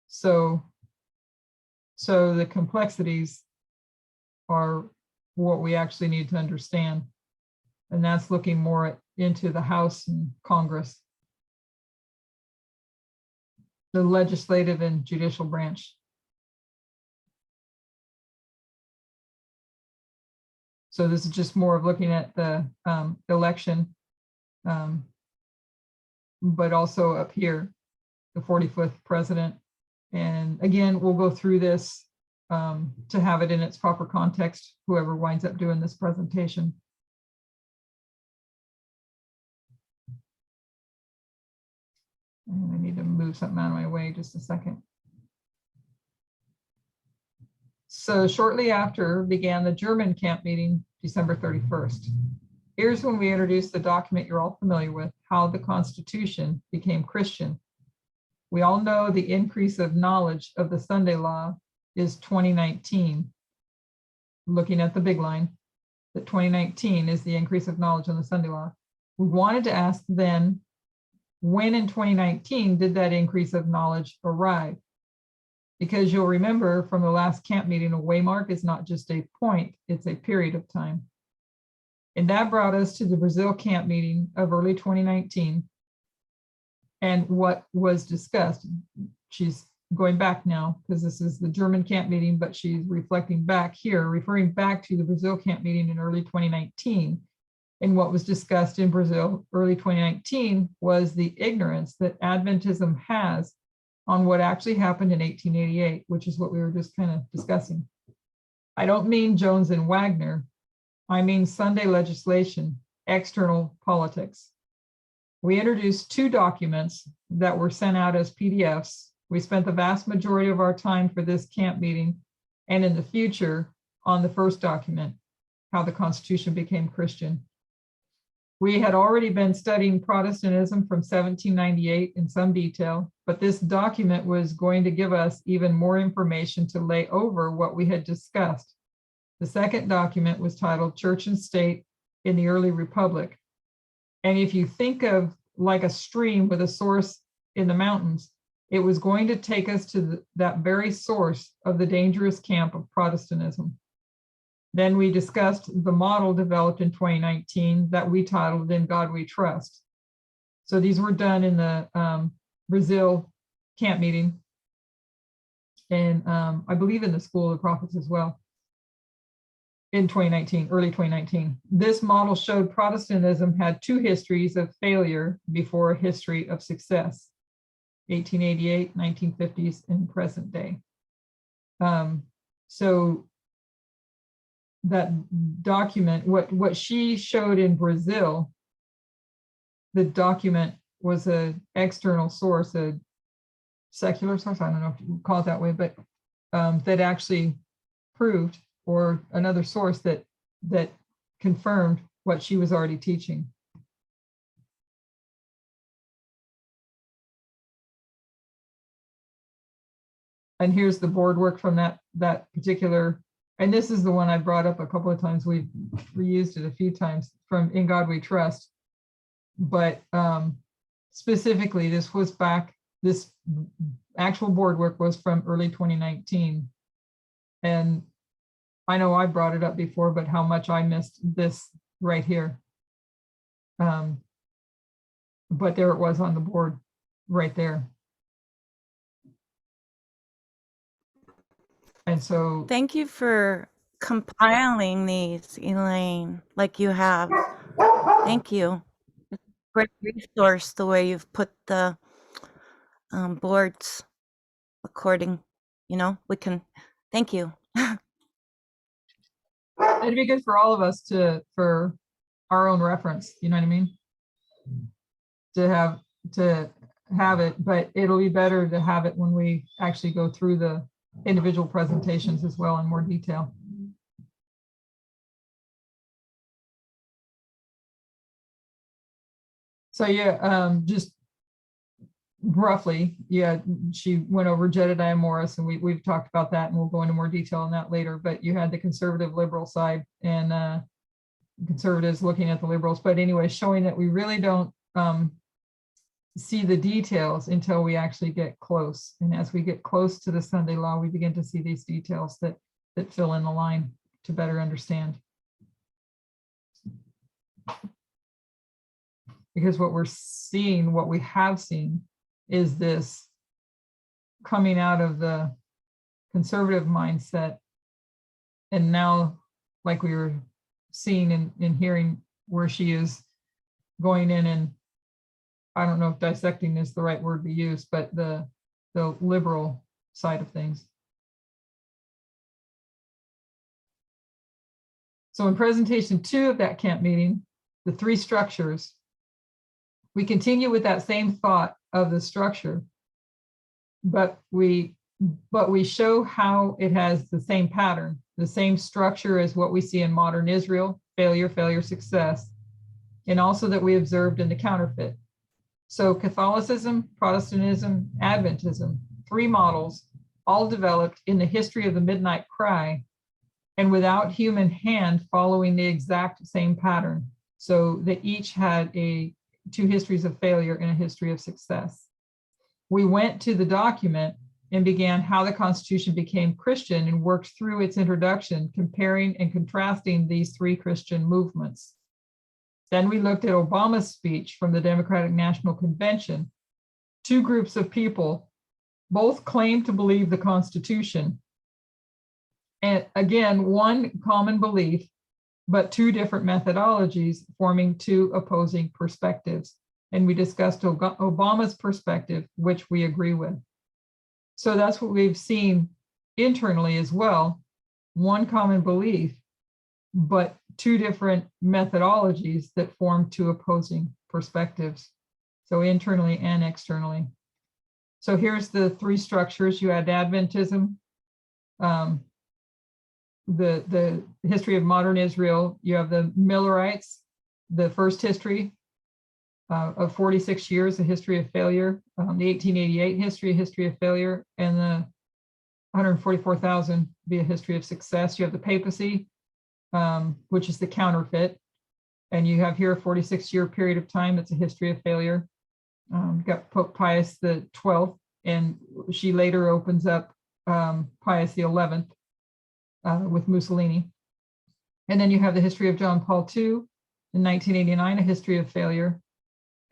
So the complexities are what we actually need to understand. And that's looking more into the House and Congress, the legislative and judicial branch. So this is just more of looking at the election, but also up here, the 45th president. And again, we'll go through this to have it in its proper context, whoever winds up doing this presentation. And I need to move something out of my way just a second. So shortly after began the German camp meeting, December 31st. Here's when we introduced the document you're all familiar with, how the Constitution became Christian. We all know the increase of knowledge of the Sunday law is 2019. Looking at the big line, that 2019 is the increase of knowledge on the Sunday law. We wanted to ask then, when in 2019 did that increase of knowledge arrive? Because you'll remember from the last camp meeting, a waymark is not just a point, it's a period of time. And that brought us to the Brazil camp meeting of early 2019. And what was discussed, she's going back now because this is the German camp meeting, but she's reflecting back here, referring back to the Brazil camp meeting in early 2019. And what was discussed in Brazil early 2019 was the ignorance that Adventism has on what actually happened in 1888, which is what we were just kind of discussing. I don't mean Jones and Wagner. I mean Sunday legislation, external politics. We introduced 2 documents that were sent out as PDFs. We spent the vast majority of our time for this camp meeting and in the future on the first document, how the Constitution became Christian. We had already been studying Protestantism from 1798 in some detail, but this document was going to give us even more information to lay over what we had discussed. The second document was titled Church and State in the Early Republic. And if you think of like a stream with a source in the mountains, it was going to take us to that very source of the dangerous camp of Protestantism. Then we discussed the model developed in 2019 that we titled In God We Trust. So these were done in the Brazil camp meeting, and I believe in the School of the Prophets as well in 2019, early 2019. This model showed Protestantism had 2 histories of failure before a history of success, 1888, 1950s, and present day. So that document, what she showed in Brazil, the document was an external source, a secular source, I don't know if you call it that way, but that actually proved, or another source that confirmed what she was already teaching. And here's the board work from that particular, and this is the one I brought up a couple of times. We've reused it a few times from In God We Trust. But specifically, this actual board work was from early 2019. And I know I brought it up before, but how much I missed this right here. But there it was on the board right there. And so Thank you for compiling these, Elaine, like you have. Thank you. Great resource, the way you've put the boards according, we can, thank you. it'd be good for all of us for our own reference, you know what I mean? To have it, but it'll be better to have it when we actually go through the individual presentations as well in more detail. So yeah, just roughly, yeah, she went over Jedediah Morris, and we've talked about that, and we'll go into more detail on that later. But you had the conservative liberal side, and conservatives looking at the liberals. But anyway, showing that we really don't see the details until we actually get close. And as we get close to the Sunday law, we begin to see these details that fill in the line to better understand. Because what we're seeing, what we have seen, is this coming out of the conservative mindset. And now, like we were seeing and hearing, where she is going in, and I don't know if dissecting is the right word to use, but the liberal side of things. So in presentation 2 of that camp meeting, the 3 structures, we continue with that same thought of the structure, but we show how it has the same pattern, the same structure as what we see in modern Israel: failure, failure, success, and also that we observed in the counterfeit. So Catholicism, Protestantism, Adventism, 3 models, all developed in the history of the midnight cry, and without human hand following the exact same pattern. So they each had two histories of failure and a history of success. We went to the document and began how the Constitution became Christian and worked through its introduction, comparing and contrasting these three Christian movements. Then we looked at Obama's speech from the Democratic National Convention. Two groups of people both claimed to believe the Constitution. And again, one common belief, but two different methodologies forming two opposing perspectives. And we discussed Obama's perspective, which we agree with. So that's what we've seen internally as well. One common belief, but two different methodologies that form two opposing perspectives. So internally and externally. So here's the three structures. You had Adventism, the history of modern Israel. You have the Millerites, the first history of 46 years, a history of failure, the 1888 history of failure, and the 144,000 be a history of success. You have the papacy, which is the counterfeit. And you have here a 46-year period of time. It's a history of failure. Got Pope Pius the 12th, and she later opens up Pius the 11th with Mussolini. And then you have the history of John Paul II in 1989, a history of failure.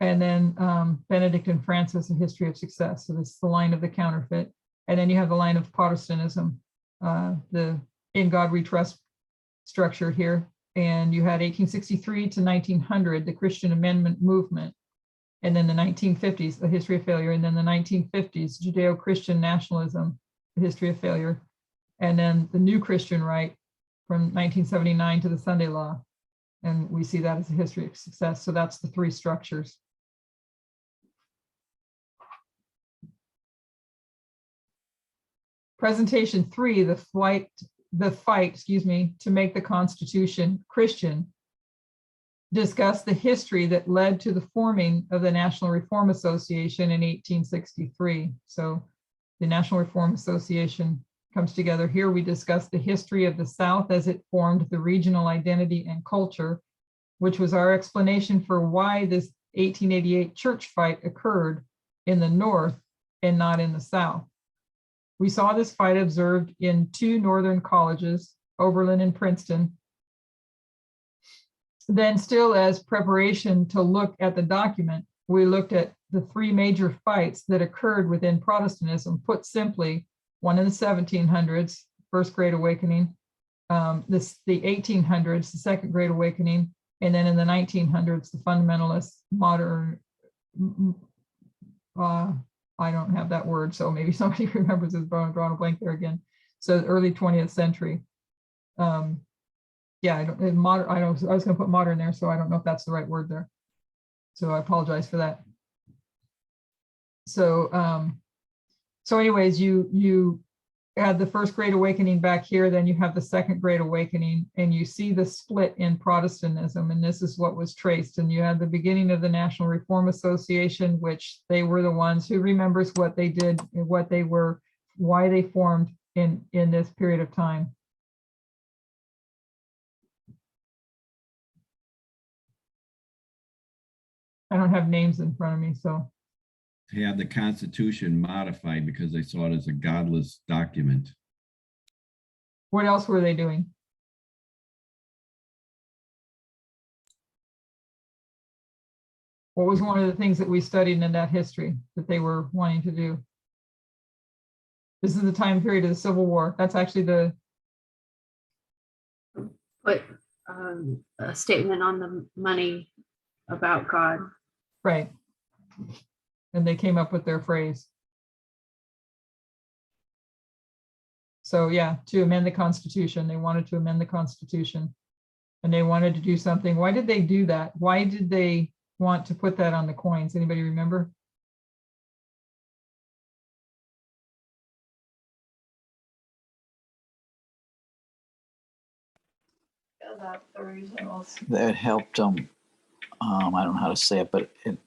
And then Benedict and Francis, a history of success. So this is the line of the counterfeit. And then you have the line of Protestantism, the In God We Trust structure here. And you had 1863 to 1900, the Christian Amendment movement. And then the 1950s, the history of failure. And then the 1950s, Judeo-Christian nationalism, the history of failure. And then the new Christian right from 1979 to the Sunday Law. And we see that as a history of success. So that's the three structures. Presentation 3, the fight, to make the Constitution Christian, discussed the history that led to the forming of the National Reform Association in 1863. So the National Reform Association comes together. Here we discuss the history of the South as it formed the regional identity and culture, which was our explanation for why this 1888 church fight occurred in the North and not in the South. We saw this fight observed in two northern colleges, Oberlin and Princeton. Then still as preparation to look at the document, we looked at the three major fights that occurred within Protestantism. Put simply, one in the 1700s, First Great Awakening, the 1800s, the Second Great Awakening, and then in the 1900s, the fundamentalists, modern, I don't have that word, so maybe somebody remembers this, but I'm drawing a blank there again. So early 20th century. Yeah, I was going to put modern there, so I don't know if that's the right word there. So I apologize for that. So, so anyways, you had the First Great Awakening back here, then you have the Second Great Awakening, and you see the split in Protestantism, and this is what was traced. And you had the beginning of the National Reform Association, which they were the ones who remembers what they did, what they were, why they formed in this period of time. I don't have names in front of me, so. To have the Constitution modified because they saw it as a godless document. What else were they doing? What was one of the things that we studied in that history that they were wanting to do? This is the time period of the Civil War. That's actually the Put a statement on the money about God. right. And they came up with their phrase. So yeah, to amend the Constitution, they wanted to amend the Constitution, and they wanted to do something. Why did they do that? Why did they want to put that on the coins? Anybody remember? That helped them. I don't know how to say it, but it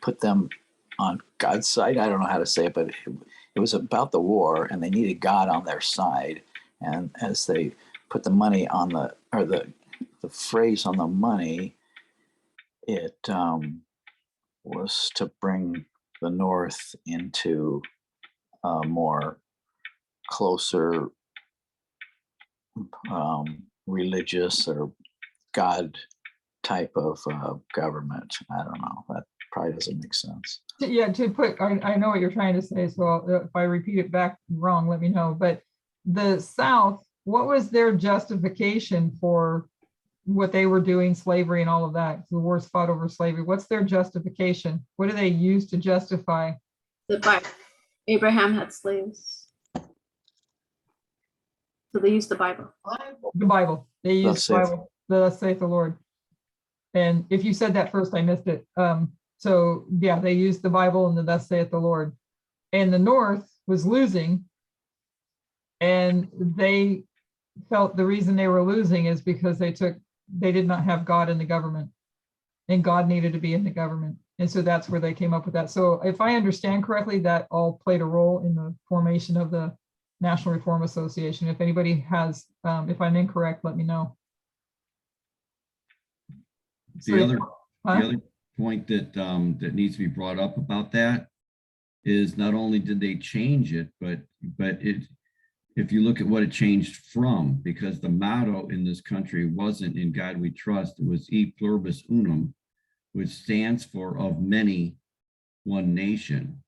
put them on God's side. I don't know how to say it, but it was about the war, and they needed God on their side. And as they put the money on the phrase on the money, it was to bring the North into a more closer religious or God type of government. I don't know. That probably doesn't make sense. Yeah, to put, I know what you're trying to say, so if I repeat it back wrong, let me know. But the South, what was their justification for what they were doing, slavery and all of that? The wars fought over slavery. What's their justification? What do they use to justify? The Bible. Abraham had slaves. So they used the Bible. The Bible. They use Thus the saith- Bible. Thus saith the Lord. And if you said that first, I missed it. So yeah, they used the Bible and the thus saith the Lord. And the North was losing. And they felt the reason they were losing is because they did not have God in the government. And God needed to be in the government. And so that's where they came up with that. So if I understand correctly, that all played a role in the formation of the National Reform Association. If anybody has, if I'm incorrect, let me know. The other point that that needs to be brought up about that is not only did they change it, but if you look at what it changed from, because the motto in this country wasn't "In God We Trust," it was "E Pluribus Unum," which stands for "of many, one nation."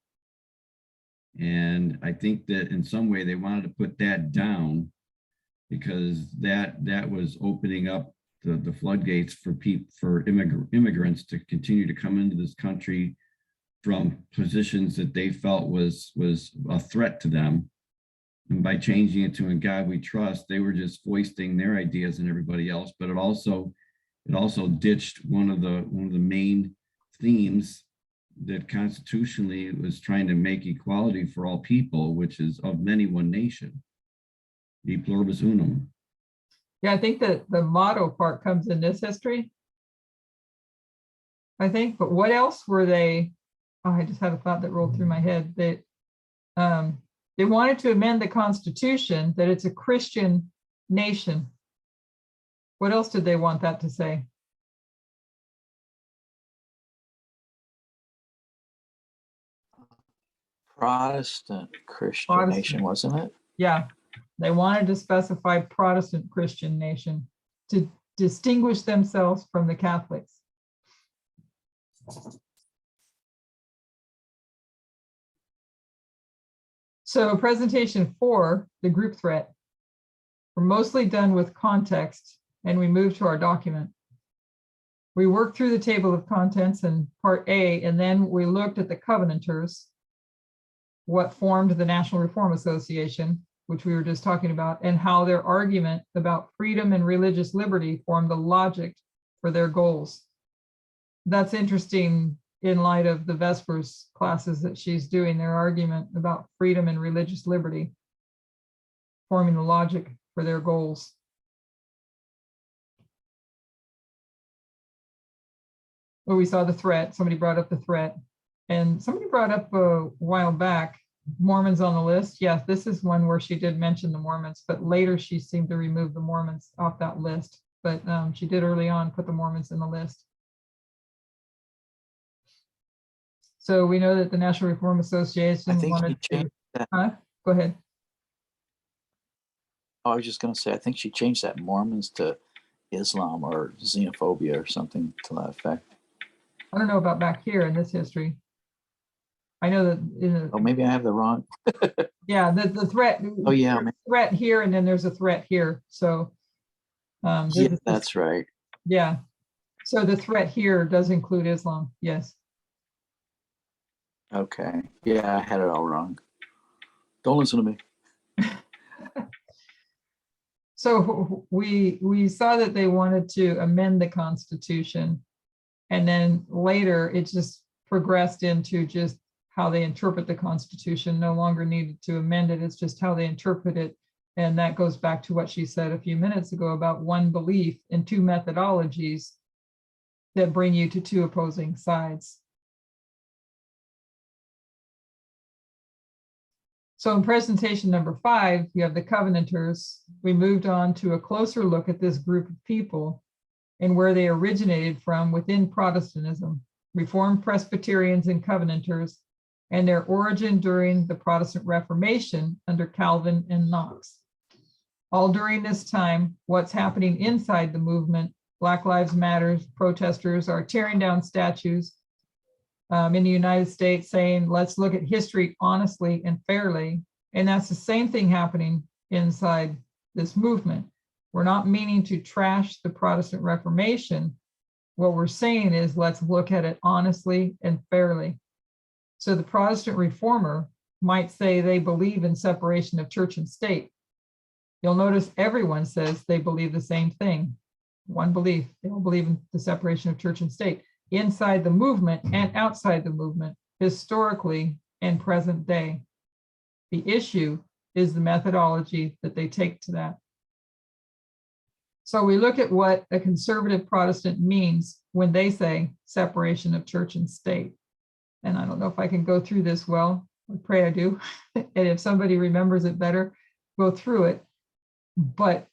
And I think that in some way they wanted to put that down because that was opening up the floodgates for immigrants to continue to come into this country from positions that they felt was a threat to them. And by changing it to "In God We Trust," they were just foisting their ideas on everybody else. But it also ditched one of the main themes that constitutionally was trying to make equality for all people, which is "of many, one nation." E pluribus unum. Yeah, I think that the motto part comes in this history. I think, but what else were they? Oh, I just had a thought that rolled through my head that they wanted to amend the Constitution that it's a Christian nation. What else did they want that to say? Protestant Christian Protestant. nation, wasn't it? Yeah, they wanted to specify Protestant Christian nation to distinguish themselves from the Catholics. So presentation 4, the group threat. We're mostly done with context and we move to our document. We worked through the table of contents in part A, and then we looked at the Covenanters, what formed the National Reform Association, which we were just talking about, and how their argument about freedom and religious liberty formed the logic for their goals. That's interesting in light of the Vespers classes that she's doing, their argument about freedom and religious liberty, forming the logic for their goals. Well, we saw the threat, somebody brought up the threat, and somebody brought up a while back, Mormons on the list. Yes, this is one where she did mention the Mormons, but later she seemed to remove the Mormons off that list. But she did early on put the Mormons in the list. So we know that the National Reform Association I think she wanted to. changed that. Go ahead. Oh, I was just going to say, I think she changed that Mormons to Islam or xenophobia or something to that effect. I don't know about back here in this history. I know that in Oh, maybe I have the wrong. yeah, the threat. Oh, yeah. There's a threat here, and then there's a threat here. So Yeah, that's right. yeah. So the threat here does include Islam. Yes. Okay. Yeah, I had it all wrong. Don't listen to me. So we saw that they wanted to amend the Constitution, and then later it just progressed into just how they interpret the Constitution. No longer needed to amend it. It's just how they interpret it. And that goes back to what she said a few minutes ago about one belief and two methodologies that bring you to two opposing sides. So in presentation number 5, you have the Covenanters. We moved on to a closer look at this group of people and where they originated from within Protestantism, Reformed Presbyterians and Covenanters, and their origin during the Protestant Reformation under Calvin and Knox. All during this time, what's happening inside the movement, Black Lives Matter protesters are tearing down statues in the United States saying, let's look at history honestly and fairly. And that's the same thing happening inside this movement. We're not meaning to trash the Protestant Reformation. What we're saying is, let's look at it honestly and fairly. So the Protestant reformer might say they believe in separation of church and state. You'll notice everyone says they believe the same thing. One belief, they all believe in the separation of church and state inside the movement and outside the movement, historically and present day. The issue is the methodology that they take to that. So we look at what a conservative Protestant means when they say separation of church and state. And I don't know if I can go through this well. I pray I do. And if somebody remembers it better, go through it. But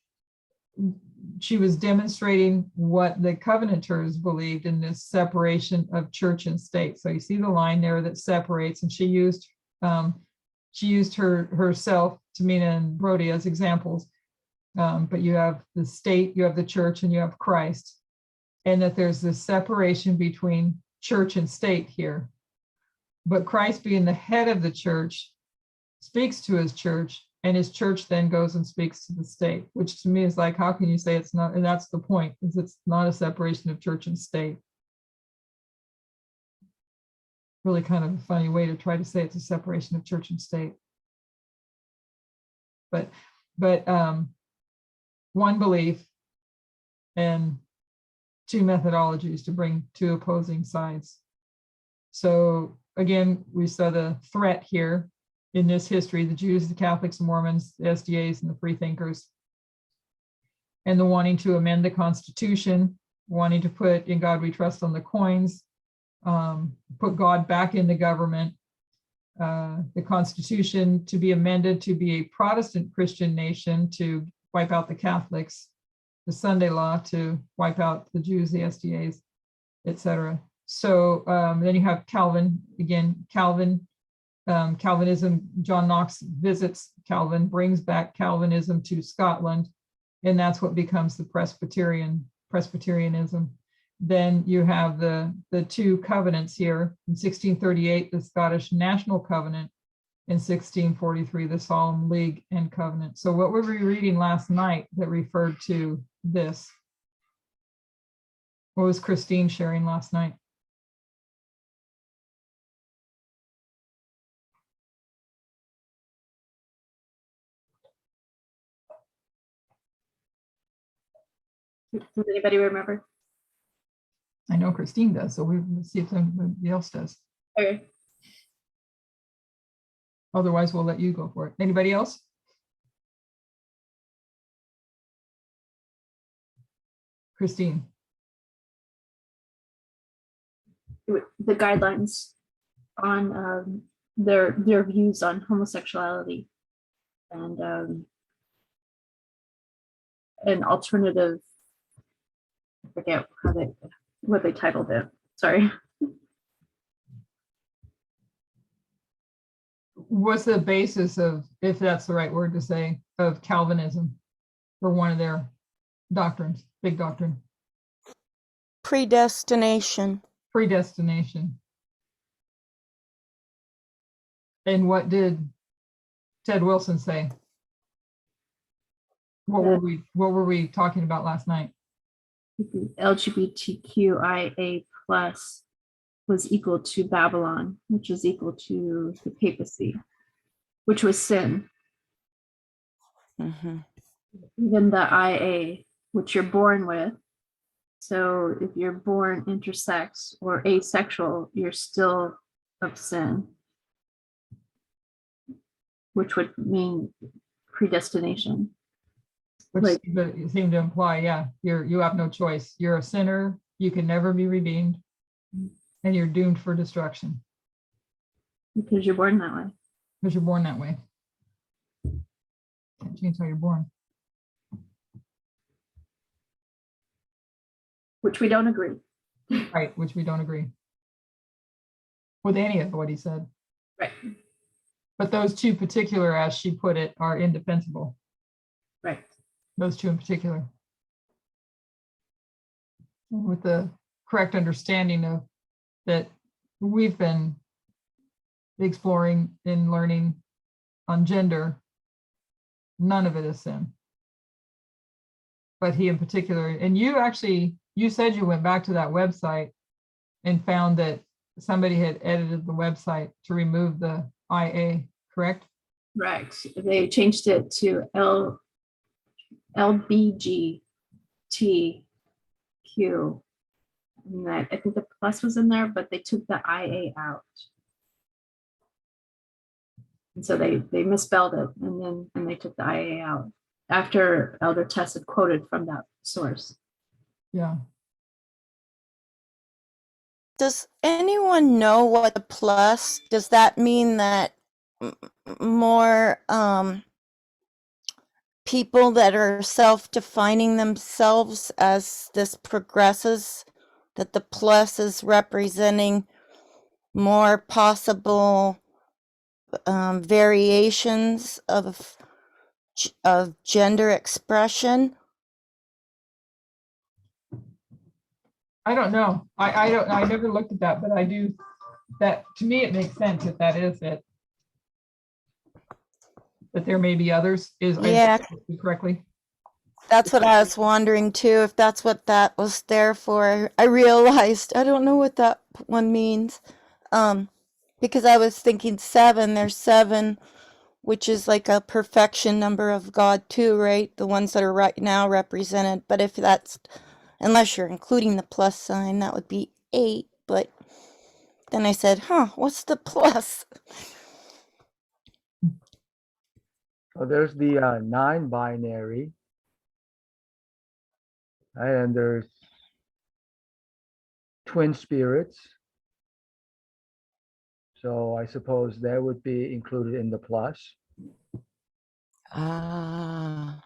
she was demonstrating what the Covenanters believed in this separation of church and state. So you see the line there that separates, and she used herself, Tamina and Brody, as examples. But you have the state, you have the church, and you have Christ, and that there's this separation between church and state here. But Christ, being the head of the church, speaks to his church, and his church then goes and speaks to the state, which to me is like, how can you say it's not? And that's the point, is it's not a separation of church and state. Really kind of a funny way to try to say it's a separation of church and state. But one belief and two methodologies to bring two opposing sides. So again, we saw the threat here in this history, the Jews, the Catholics, the Mormons, the SDAs, and the freethinkers, and the wanting to amend the Constitution, wanting to put "In God We Trust" on the coins, put God back in the government, the Constitution to be amended to be a Protestant Christian nation to wipe out the Catholics, the Sunday law to wipe out the Jews, the SDAs, etc. So then you have Calvin, again, Calvinism. John Knox visits Calvin, brings back Calvinism to Scotland, and that's what becomes the Presbyterianism. Then you have the two covenants here. In 1638, the Scottish National Covenant. In 1643, the Solemn League and Covenant. So what were we reading last night that referred to this? What was Christine sharing last night? Does anybody remember? I know Christine does, so let's see if somebody else does. Okay. Otherwise, we'll let you go for it. Anybody else? Christine. The guidelines on their views on homosexuality and an alternative. I forget what they titled it. Sorry. What's the basis of, if that's the right word to say, of Calvinism, or one of their doctrines, big doctrine? Predestination. Predestination. And what did Ted Wilson say? What were we talking about last night? LGBTQIA+ was equal to Babylon, which is equal to the papacy, which was sin. Mm-hmm. Even the IA, which you're born with. So if you're born intersex or asexual, you're still of sin, which would mean predestination. Which seemed to imply, yeah, you have no choice. You're a sinner. You can never be redeemed, and you're doomed for destruction. Because you're born that way. Because you're born that way. Can't change how you're born. which we don't agree. Right, which we don't agree with any of what he said. Right. But those two particular, as she put it, are indefensible. Right. Those two in particular. With the correct understanding of that we've been exploring and learning on gender, none of it is sin. But he in particular, and you said you went back to that website and found that somebody had edited the website to remove the IA, correct? Right. They changed it to LBGTQ. And that, I think the plus was in there, but they took the IA out. And so they misspelled it and they took the IA out after Elder Tess had quoted from that source. Yeah. Does anyone know what the plus, does that mean that more people that are self-defining themselves as this progresses, that the plus is representing more possible variations of gender expression? I don't know. I never looked at that, but I do, that to me it makes sense that that is it. That there may be others, is I Yeah. understand you correctly. That's what I was wondering too, if that's what that was there for. I realized I don't know what that one means. Because I was thinking 7, there's 7, which is like a perfection number of God too, right? The ones that are right now represented. But if that's, unless you're including the plus sign, that would be 8. But then I said, what's the plus? So there's the 9 binary. And there's twin spirits. So I suppose that would be included in the plus. Ah.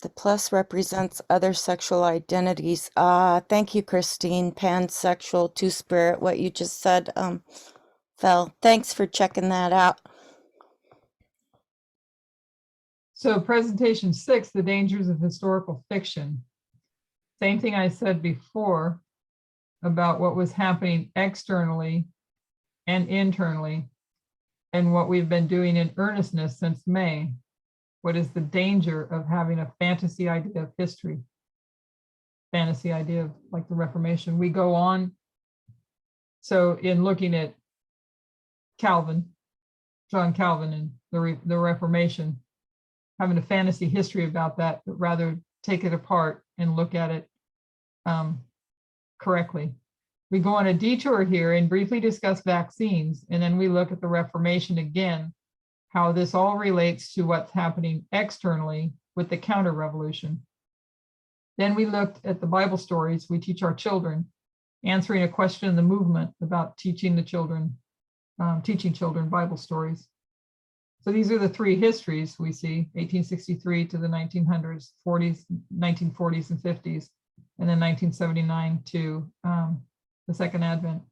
The plus represents other sexual identities. Thank you, Christine. Pansexual, two-spirit, what you just said, Fel. Thanks for checking that out. So presentation 6, the dangers of historical fiction. Same thing I said before about what was happening externally and internally, and what we've been doing in earnestness since May. What is the danger of having a fantasy idea of history? Fantasy idea of like the Reformation. We go on. So in looking at Calvin, John Calvin and the Reformation, having a fantasy history about that, but rather take it apart and look at it correctly. We go on a detour here and briefly discuss vaccines, and then we look at the Reformation again, how this all relates to what's happening externally with the counter-revolution. Then we looked at the Bible stories we teach our children, answering a question in the movement about teaching children Bible stories. So these are the 3 histories we see, 1863 to the 1900s, 1940s and 50s, and then 1979 to the Second Advent.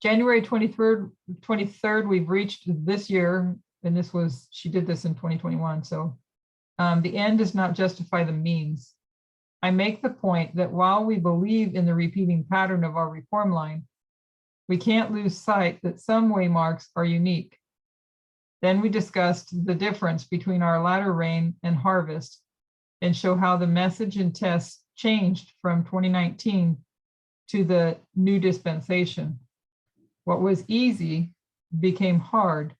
January 23rd, we've reached this year, and she did this in 2021. So the end does not justify the means. I make the point that while we believe in the repeating pattern of our reform line, we can't lose sight that some waymarks are unique. Then we discussed the difference between our latter rain and harvest and show how the message and tests changed from 2019 to the new dispensation. What was easy became hard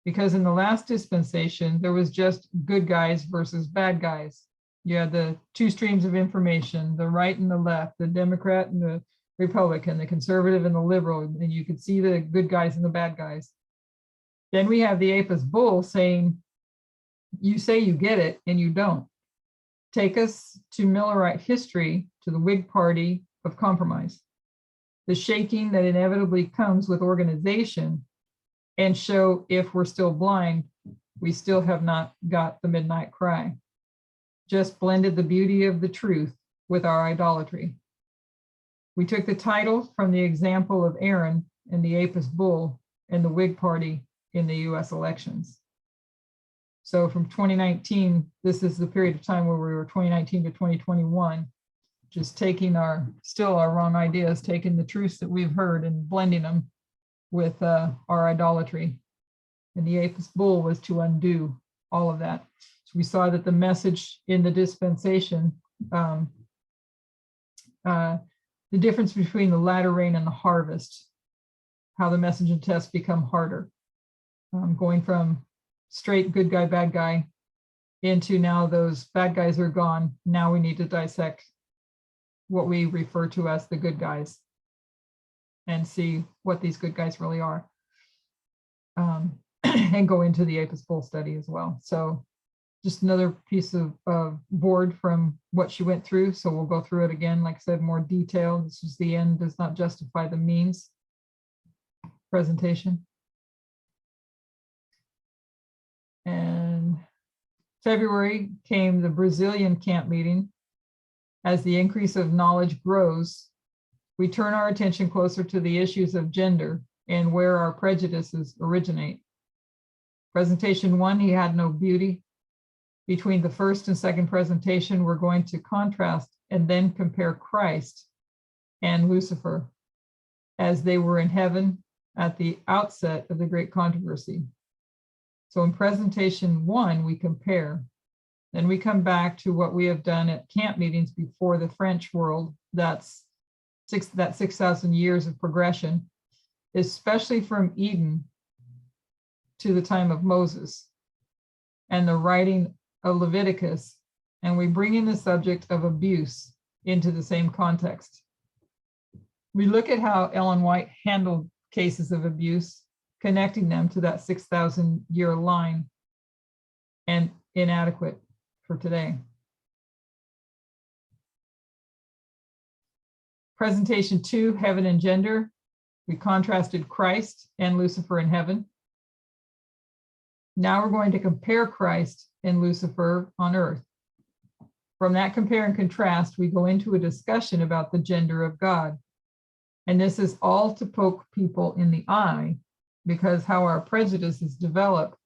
because in the last dispensation, there was just good guys versus bad guys. You had the 2 streams of information, the right and the left, the Democrat and the Republican, the conservative and the liberal, and you could see the good guys and the bad guys. Then we have the Apis bull saying, you say you get it and you don't. Take us to Millerite history, to the Whig Party of compromise. The shaking that inevitably comes with organization and show if we're still blind, we still have not got the midnight cry. Just blended the beauty of the truth with our idolatry. We took the title from the example of Aaron and the Apis bull and the Whig Party in the US elections. So from 2019, this is the period of time where we were 2019 to 2021, just taking our wrong ideas, taking the truths that we've heard and blending them with our idolatry. And the Apis bull was to undo all of that. So we saw that the message in the dispensation, the difference between the latter rain and the harvest, how the message and test become harder, going from straight good guy, bad guy, into now those bad guys are gone. Now we need to dissect what we refer to as the good guys and see what these good guys really are, and go into the Apis bull study as well. So just another piece of board from what she went through. So we'll go through it again. Like I said, more detail. This is the end does not justify the means presentation. And February came the Brazilian camp meeting. As the increase of knowledge grows, we turn our attention closer to the issues of gender and where our prejudices originate. Presentation 1, he had no beauty. Between the first and second presentation, we're going to contrast and then compare Christ and Lucifer as they were in heaven at the outset of the great controversy. So in presentation 1, we compare. Then we come back to what we have done at camp meetings before the French world. That's 6,000 years of progression, especially from Eden to the time of Moses and the writing of Leviticus. And we bring in the subject of abuse into the same context. We look at how Ellen White handled cases of abuse, connecting them to that 6,000-year line, and inadequate for today. Presentation 2, heaven and gender. We contrasted Christ and Lucifer in heaven. Now we're going to compare Christ and Lucifer on earth. From that compare and contrast, we go into a discussion about the gender of God. And this is all to poke people in the eye, because how our prejudices develop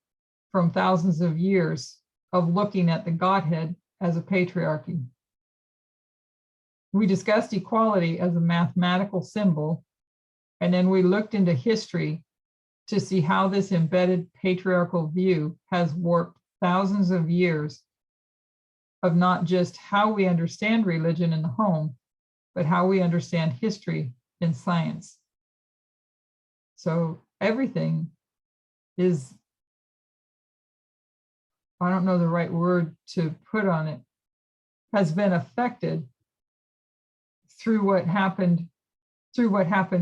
from thousands of years of looking at the Godhead as a patriarchy. We discussed equality as a mathematical symbol, and then we looked into history to see how this embedded patriarchal view has warped thousands of years of not just how we understand religion in the home, but how we understand history in science. So everything is, I don't know the right word to put on it, has been affected through what happened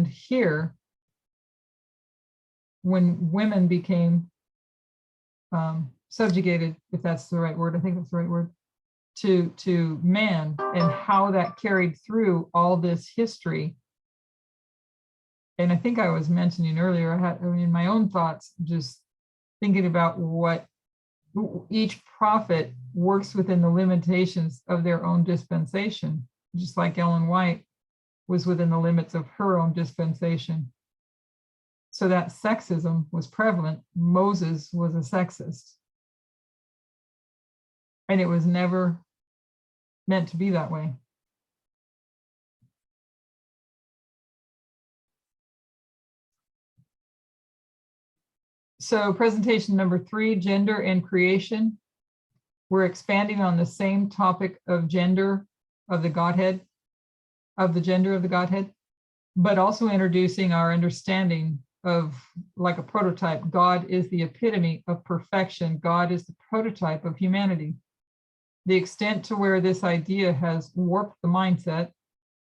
here when women became subjugated, if that's the right word, I think that's the right word, to man, and how that carried through all this history. And I think I was mentioning earlier, I mean, my own thoughts, just thinking about what each prophet works within the limitations of their own dispensation, just like Ellen White was within the limits of her own dispensation. So that sexism was prevalent. Moses was a sexist. And it was never meant to be that way. So presentation number 3, gender and creation. We're expanding on the same topic of gender of the Godhead, of the gender of the Godhead, but also introducing our understanding of, like a prototype, God is the epitome of perfection. God is the prototype of humanity. The extent to where this idea has warped the mindset,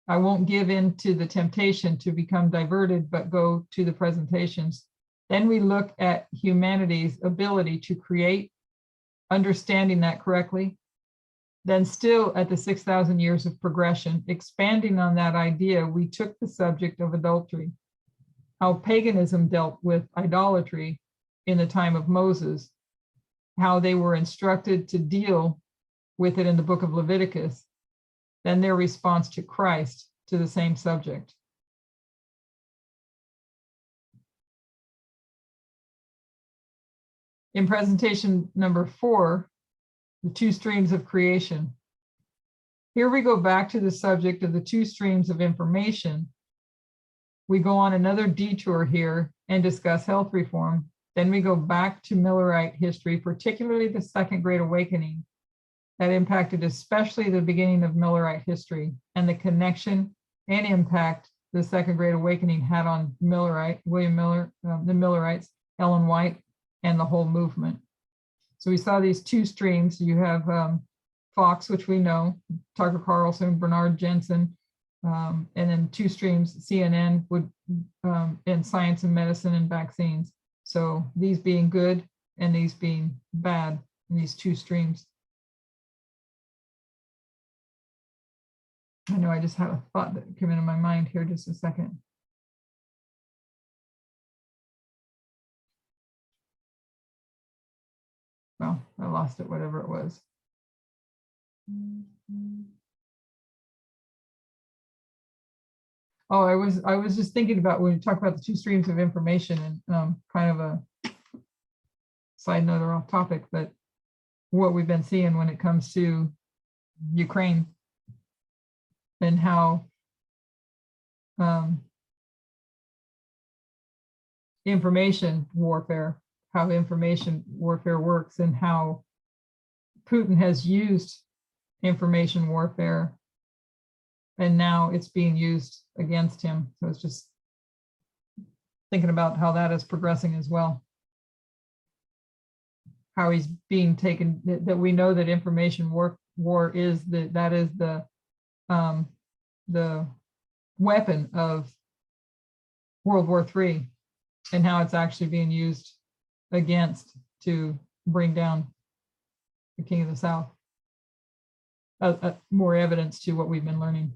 I won't give in to the temptation to become diverted, but go to the presentations. Then we look at humanity's ability to create, understanding that correctly. Then still at the 6,000 years of progression, expanding on that idea, we took the subject of adultery, how paganism dealt with idolatry in the time of Moses, how they were instructed to deal with it in the book of Leviticus, then their response to Christ to the same subject. In presentation number 4, the two streams of creation. Here we go back to the subject of the two streams of information. We go on another detour here and discuss health reform. Then we go back to Millerite history, particularly the Second Great Awakening that impacted especially the beginning of Millerite history and the connection and impact the Second Great Awakening had on William Miller, the Millerites, Ellen White, and the whole movement. So we saw these two streams. You have Fox, which we know, Tucker Carlson, Bernard Jensen, and then two streams, CNN would, and science and medicine and vaccines. So these being good and these being bad in these two streams. I know I just had a thought that came into my mind here just a second. Well, I lost it, whatever it was. Oh, I was just thinking about when you talk about the two streams of information and kind of a side note or off topic, but what we've been seeing when it comes to Ukraine and how information warfare works and how Putin has used information warfare and now it's being used against him. So it's just thinking about how that is progressing as well. How he's being taken, that we know that information war is the weapon of World War III and how it's actually being used against to bring down the King of the South. More evidence to what we've been learning.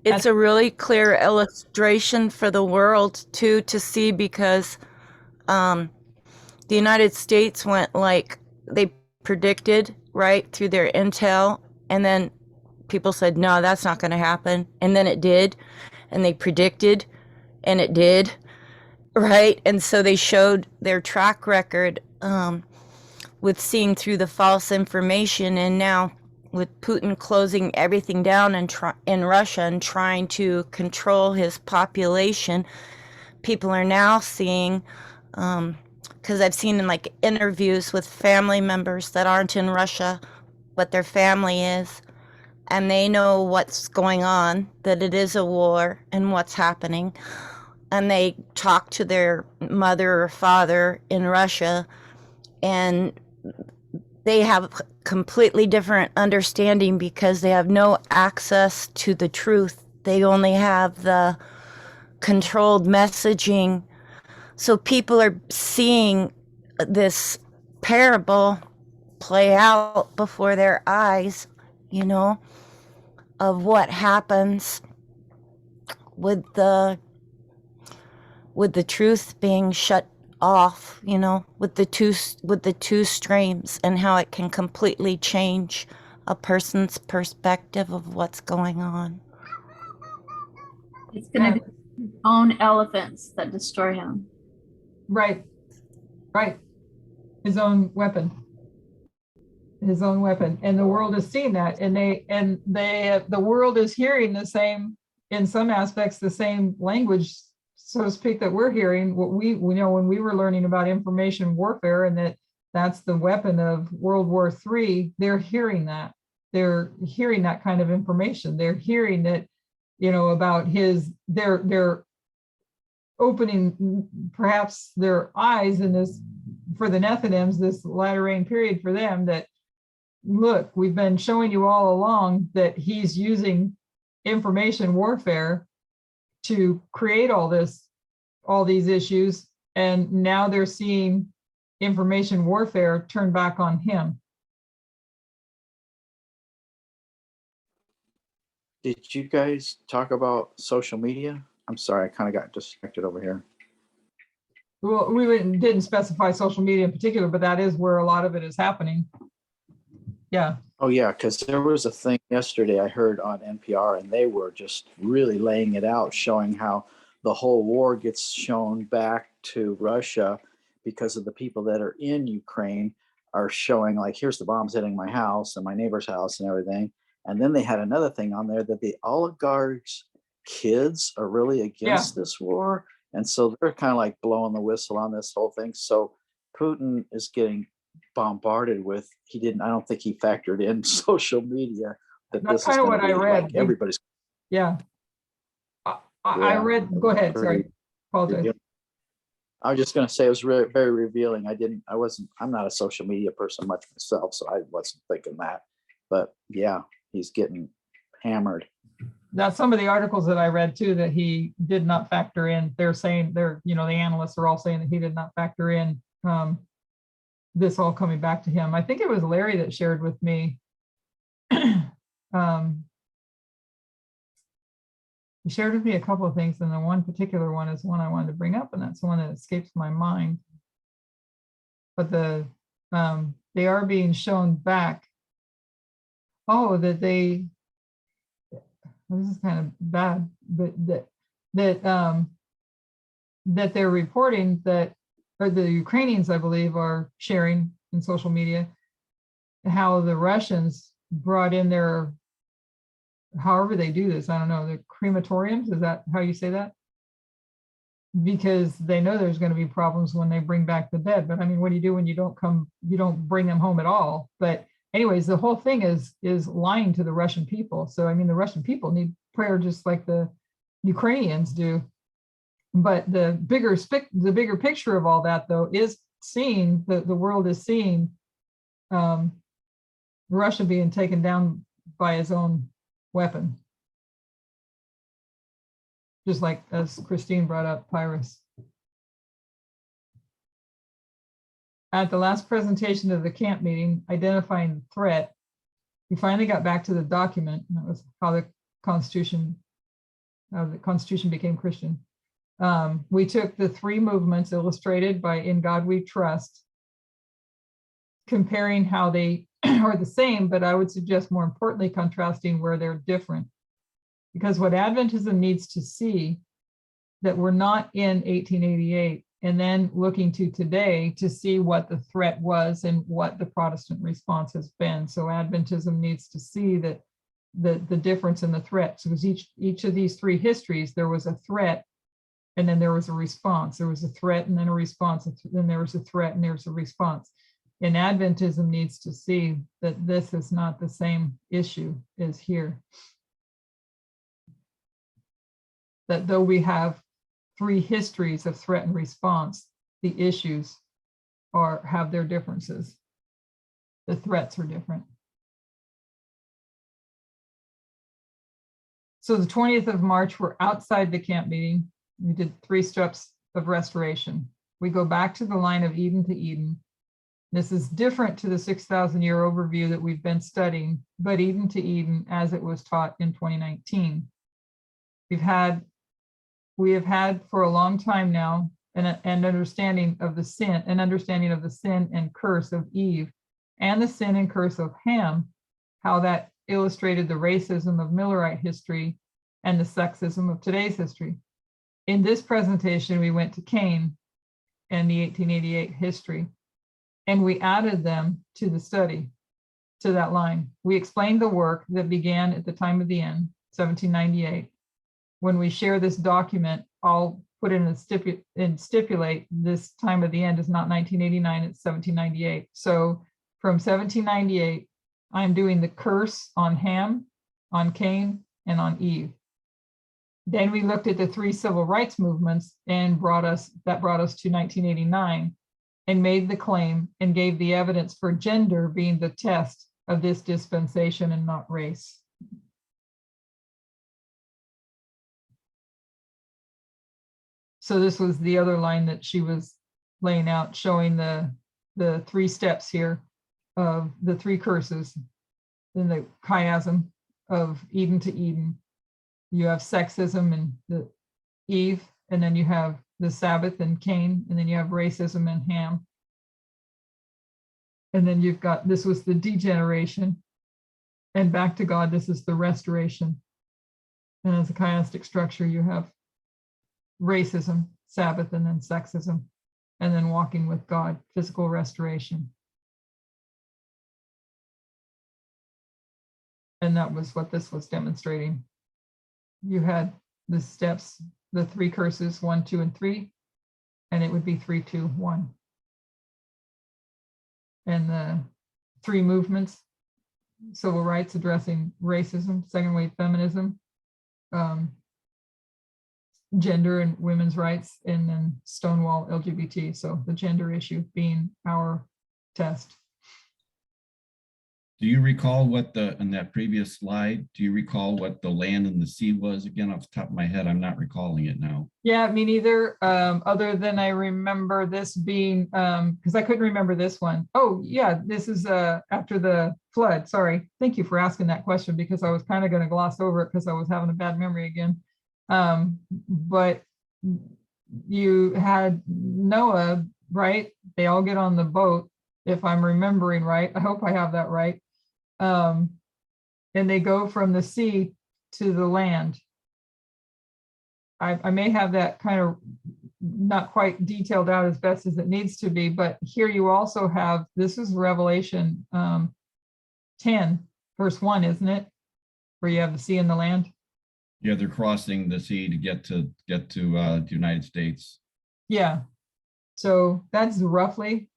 It's a really clear illustration for the world too to see, because the United States went like they predicted right through their intel, and then people said, no, that's not going to happen. And then it did, and they predicted and it did, right? And so they showed their track record with seeing through the false information. And now with Putin closing everything down in Russia and trying to control his population, people are now seeing, because I've seen in like interviews with family members that aren't in Russia, what their family is, and they know what's going on, that it is a war and what's happening. And they talk to their mother or father in Russia, and they have completely different understanding because they have no access to the truth. They only have the controlled messaging. So people are seeing this parable play out before their eyes, you know, of what happens with the truth being shut off, you know, with the two streams, and how it can completely change a person's perspective of what's going on. It's going to be his own elephants that destroy him. Right. His own weapon. And the world is seeing that, and the world is hearing the same, in some aspects, the same language, so to speak, that we're hearing. What we know when we were learning about information warfare, and that's the weapon of World War III, they're hearing that. They're hearing that kind of information. They're hearing that, you know, about they're opening perhaps their eyes in this, for the Nethinims, this latter rain period for them, that look, we've been showing you all along that he's using information warfare to create all these issues, and now they're seeing information warfare turn back on him. Did you guys talk about social media? I'm sorry, I kind of got distracted over here. Well, didn't specify social media in particular, but that is where a lot of it is happening. Yeah. Oh yeah, because there was a thing yesterday I heard on NPR, and they were just really laying it out, showing how the whole war gets shown back to Russia because of the people that are in Ukraine are showing, like, here's the bombs hitting my house and my neighbor's house and everything. And then they had another thing on there that the oligarchs' kids are really against this war. And so they're kind of like blowing the whistle on this whole thing. So Putin is getting bombarded with, I don't think he factored in social media, that That's this is kind of going what to I be read. like everybody's. Yeah. I Yeah, read, go ahead, sorry. Apologize. I was just going to say it was very revealing. I'm not a social media person much myself, so I wasn't thinking that. But yeah, he's getting hammered. That's some of the articles that I read too, that he did not factor in. They're saying the analysts are all saying that he did not factor in this all coming back to him. I think it was Larry that shared with me. He shared with me a couple of things, and the one particular one is one I wanted to bring up, and that's the one that escapes my mind. But they are being shown back. Oh, that this is kind of bad, but that they're reporting that, or the Ukrainians, I believe, are sharing in social media how the Russians brought in their, however they do this, I don't know, the crematoriums, is that how you say that? Because they know there's going to be problems when they bring back the dead. But I mean, what do you do when you don't bring them home at all? But anyways, the whole thing is lying to the Russian people. So I mean, the Russian people need prayer just like the Ukrainians do. But the bigger picture of all that, though, is seeing the world is seeing Russia being taken down by his own weapon. Just like, as Christine brought up, Pyrrhus. At the last presentation of the camp meeting, identifying the threat, we finally got back to the document. And that was how the Constitution became Christian. We took the three movements illustrated by In God We Trust, comparing how they are the same, but I would suggest more importantly, contrasting where they're different. Because what Adventism needs to see, that we're not in 1888, and then looking to today to see what the threat was and what the Protestant response has been. So Adventism needs to see that the difference in the threats, because each of these three histories, there was a threat and then there was a response. There was a threat and then a response, then there was a threat and there's a response. And Adventism needs to see that this is not the same issue as here. That though we have three histories of threat and response, the issues have their differences. The threats are different. So the 20th of March, we're outside the camp meeting. We did 3 steps of restoration. We go back to the line of Eden to Eden. This is different to the 6,000-year overview that we've been studying, but Eden to Eden as it was taught in 2019. We have had for a long time now an understanding of the sin and curse of Eve, and the sin and curse of Ham, how that illustrated the racism of Millerite history and the sexism of today's history. In this presentation, we went to Cain and the 1888 history, and we added them to the study, to that line. We explained the work that began at the time of the end, 1798. When we share this document, I'll put in and stipulate this time of the end is not 1989, it's 1798. So from 1798, I'm doing the curse on Ham, on Cain, and on Eve. Then we looked at the 3 civil rights movements and brought us to 1989 and made the claim and gave the evidence for gender being the test of this dispensation and not race. So this was the other line that she was laying out, showing the 3 steps here of the 3 curses in the chiasm of Eden to Eden. You have sexism and Eve, and then you have the Sabbath and Cain, and then you have racism and Ham. And then you've got, this was the degeneration, and back to God, this is the restoration. And as a chiastic structure, you have racism, Sabbath, and then sexism, and then walking with God, physical restoration. And that was what this was demonstrating. You had the steps, the 3 curses, 1, 2, and 3, and it would be 3, 2, 1. And the 3 movements: civil rights addressing racism, second wave feminism, gender and women's rights, and then Stonewall LGBT. So the gender issue being our test. Do you recall what in that previous slide, do you recall what the land and the sea was again? Off the top of my head, I'm not recalling it now. Yeah, me neither. Other than I remember this being, because I couldn't remember this one. Oh yeah, this is after the flood. Sorry, thank you for asking that question, because I was kind of going to gloss over it because I was having a bad memory again. But you had Noah, right? They all get on the boat, if I'm remembering right. I hope I have that right. And they go from the sea to the land. I may have that kind of not quite detailed out as best as it needs to be, but here you also have, this is Revelation 10, verse 1, isn't it? Where you have the sea and the land. Yeah, they're crossing the sea to get to the United States. Yeah. So that's roughly,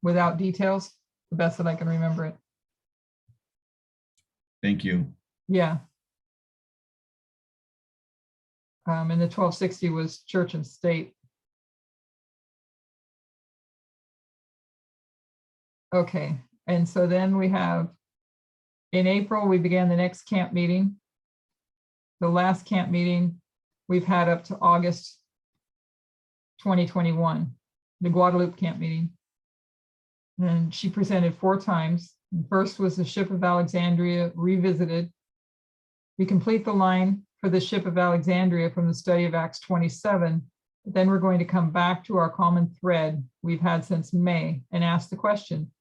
without details, the best that I can remember it. Thank you. Yeah. And the 1260 was church and state. Okay, and so then we have, in April, we began the next camp meeting. The last camp meeting we've had up to August 2021, the Guadalupe camp meeting. And she presented 4 times. The first was the Ship of Alexandria Revisited. We complete the line for the Ship of Alexandria from the study of Acts 27. Then we're going to come back to our common thread we've had since May and ask the question,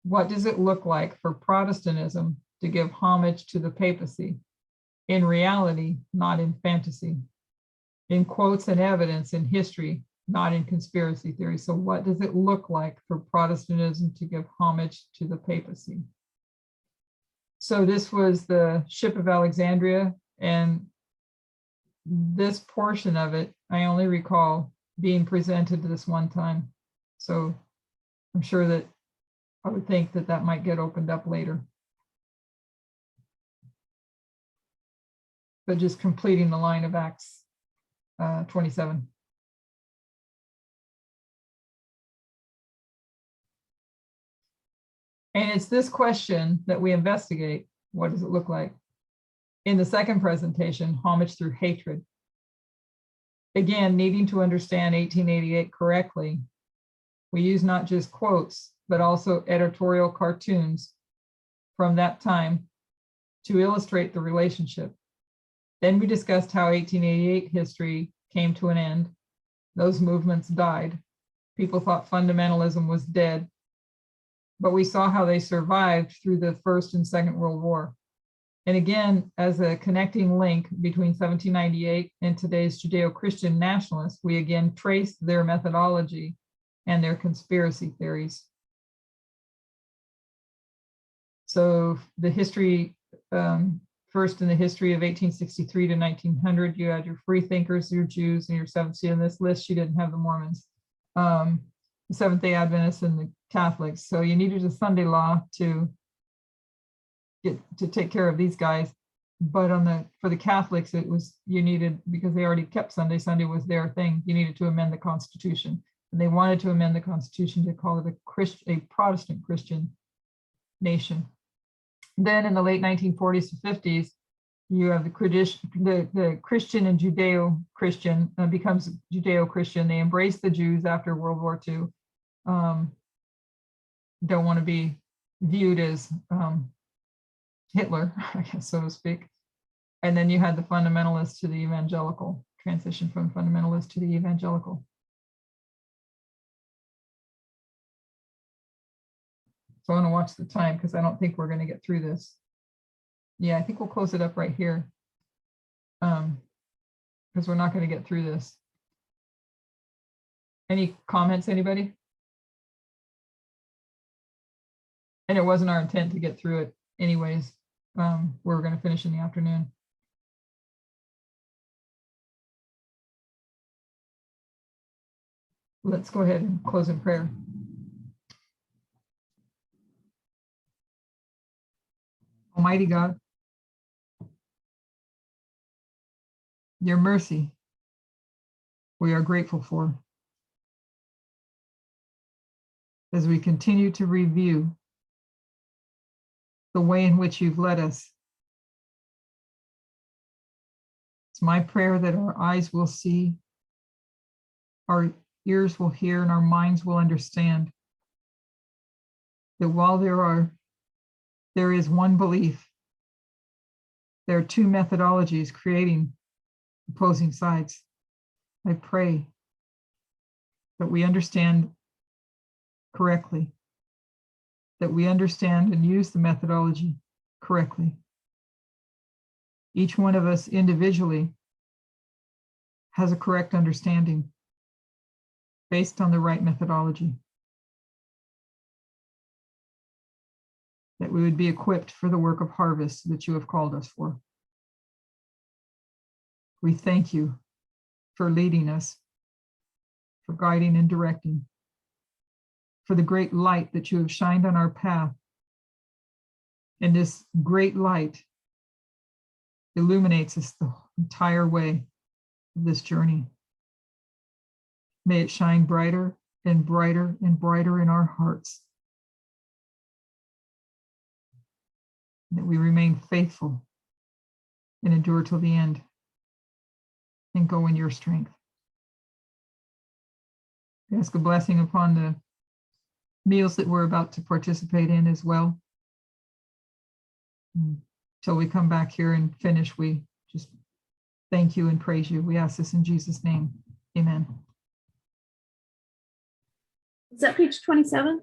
what does it look like for Protestantism to give homage to the papacy? In reality, not in fantasy. In quotes and evidence in history, not in conspiracy theory. So what does it look like for Protestantism to give homage to the papacy? So this was the Ship of Alexandria, and this portion of it, I only recall being presented this one time. So I'm sure that I would think that that might get opened up later. But just completing the line of Acts 27. And it's this question that we investigate. What does it look like? In the second presentation, homage through hatred. Again, needing to understand 1888 correctly, we use not just quotes, but also editorial cartoons from that time to illustrate the relationship. Then we discussed how 1888 history came to an end. Those movements died. People thought fundamentalism was dead, but we saw how they survived through the First and Second World War. And again, as a connecting link between 1798 and today's Judeo-Christian nationalists, we again traced their methodology and their conspiracy theories. So the history, first in the history of 1863 to 1900, you had your free thinkers, your Jews, and your Seventh. See, in this list, you didn't have the Mormons, the Seventh-day Adventists, and the Catholics. So you needed a Sunday law to take care of these guys. But for the Catholics, it was, you needed, because they already kept Sunday, Sunday was their thing, you needed to amend the Constitution. And they wanted to amend the Constitution to call it a Protestant Christian nation. Then in the late 1940s to 50s, you have the Christian and Judeo-Christian becomes Judeo-Christian. They embrace the Jews after World War II. Don't want to be viewed as Hitler, I guess, so to speak. And then you had the fundamentalists to the evangelical transition from fundamentalist to the evangelical. So I want to watch the time because I don't think we're going to get through this. Yeah, I think we'll close it up right here. Because we're not going to get through this. Any comments, anybody? And it wasn't our intent to get through it anyways. We're going to finish in the afternoon. Let's go ahead and close in prayer. Almighty God, your mercy we are grateful for. As we continue to review the way in which you've led us, it's my prayer that our eyes will see, our ears will hear, and our minds will understand that while there is one belief, there are two methodologies creating opposing sides. I pray that we understand correctly, that we understand and use the methodology correctly. Each one of us individually has a correct understanding based on the right methodology. That we would be equipped for the work of harvest that you have called us for. We thank you for leading us, for guiding and directing, for the great light that you have shined on our path. And this great light illuminates us the entire way of this journey. May it shine brighter and brighter and brighter in our hearts. That we remain faithful and endure till the end and go in your strength. I ask a blessing upon the meals that we're about to participate in as well. Till we come back here and finish, we just thank you and praise you. We ask this in Jesus' name. Amen. Is that page 27?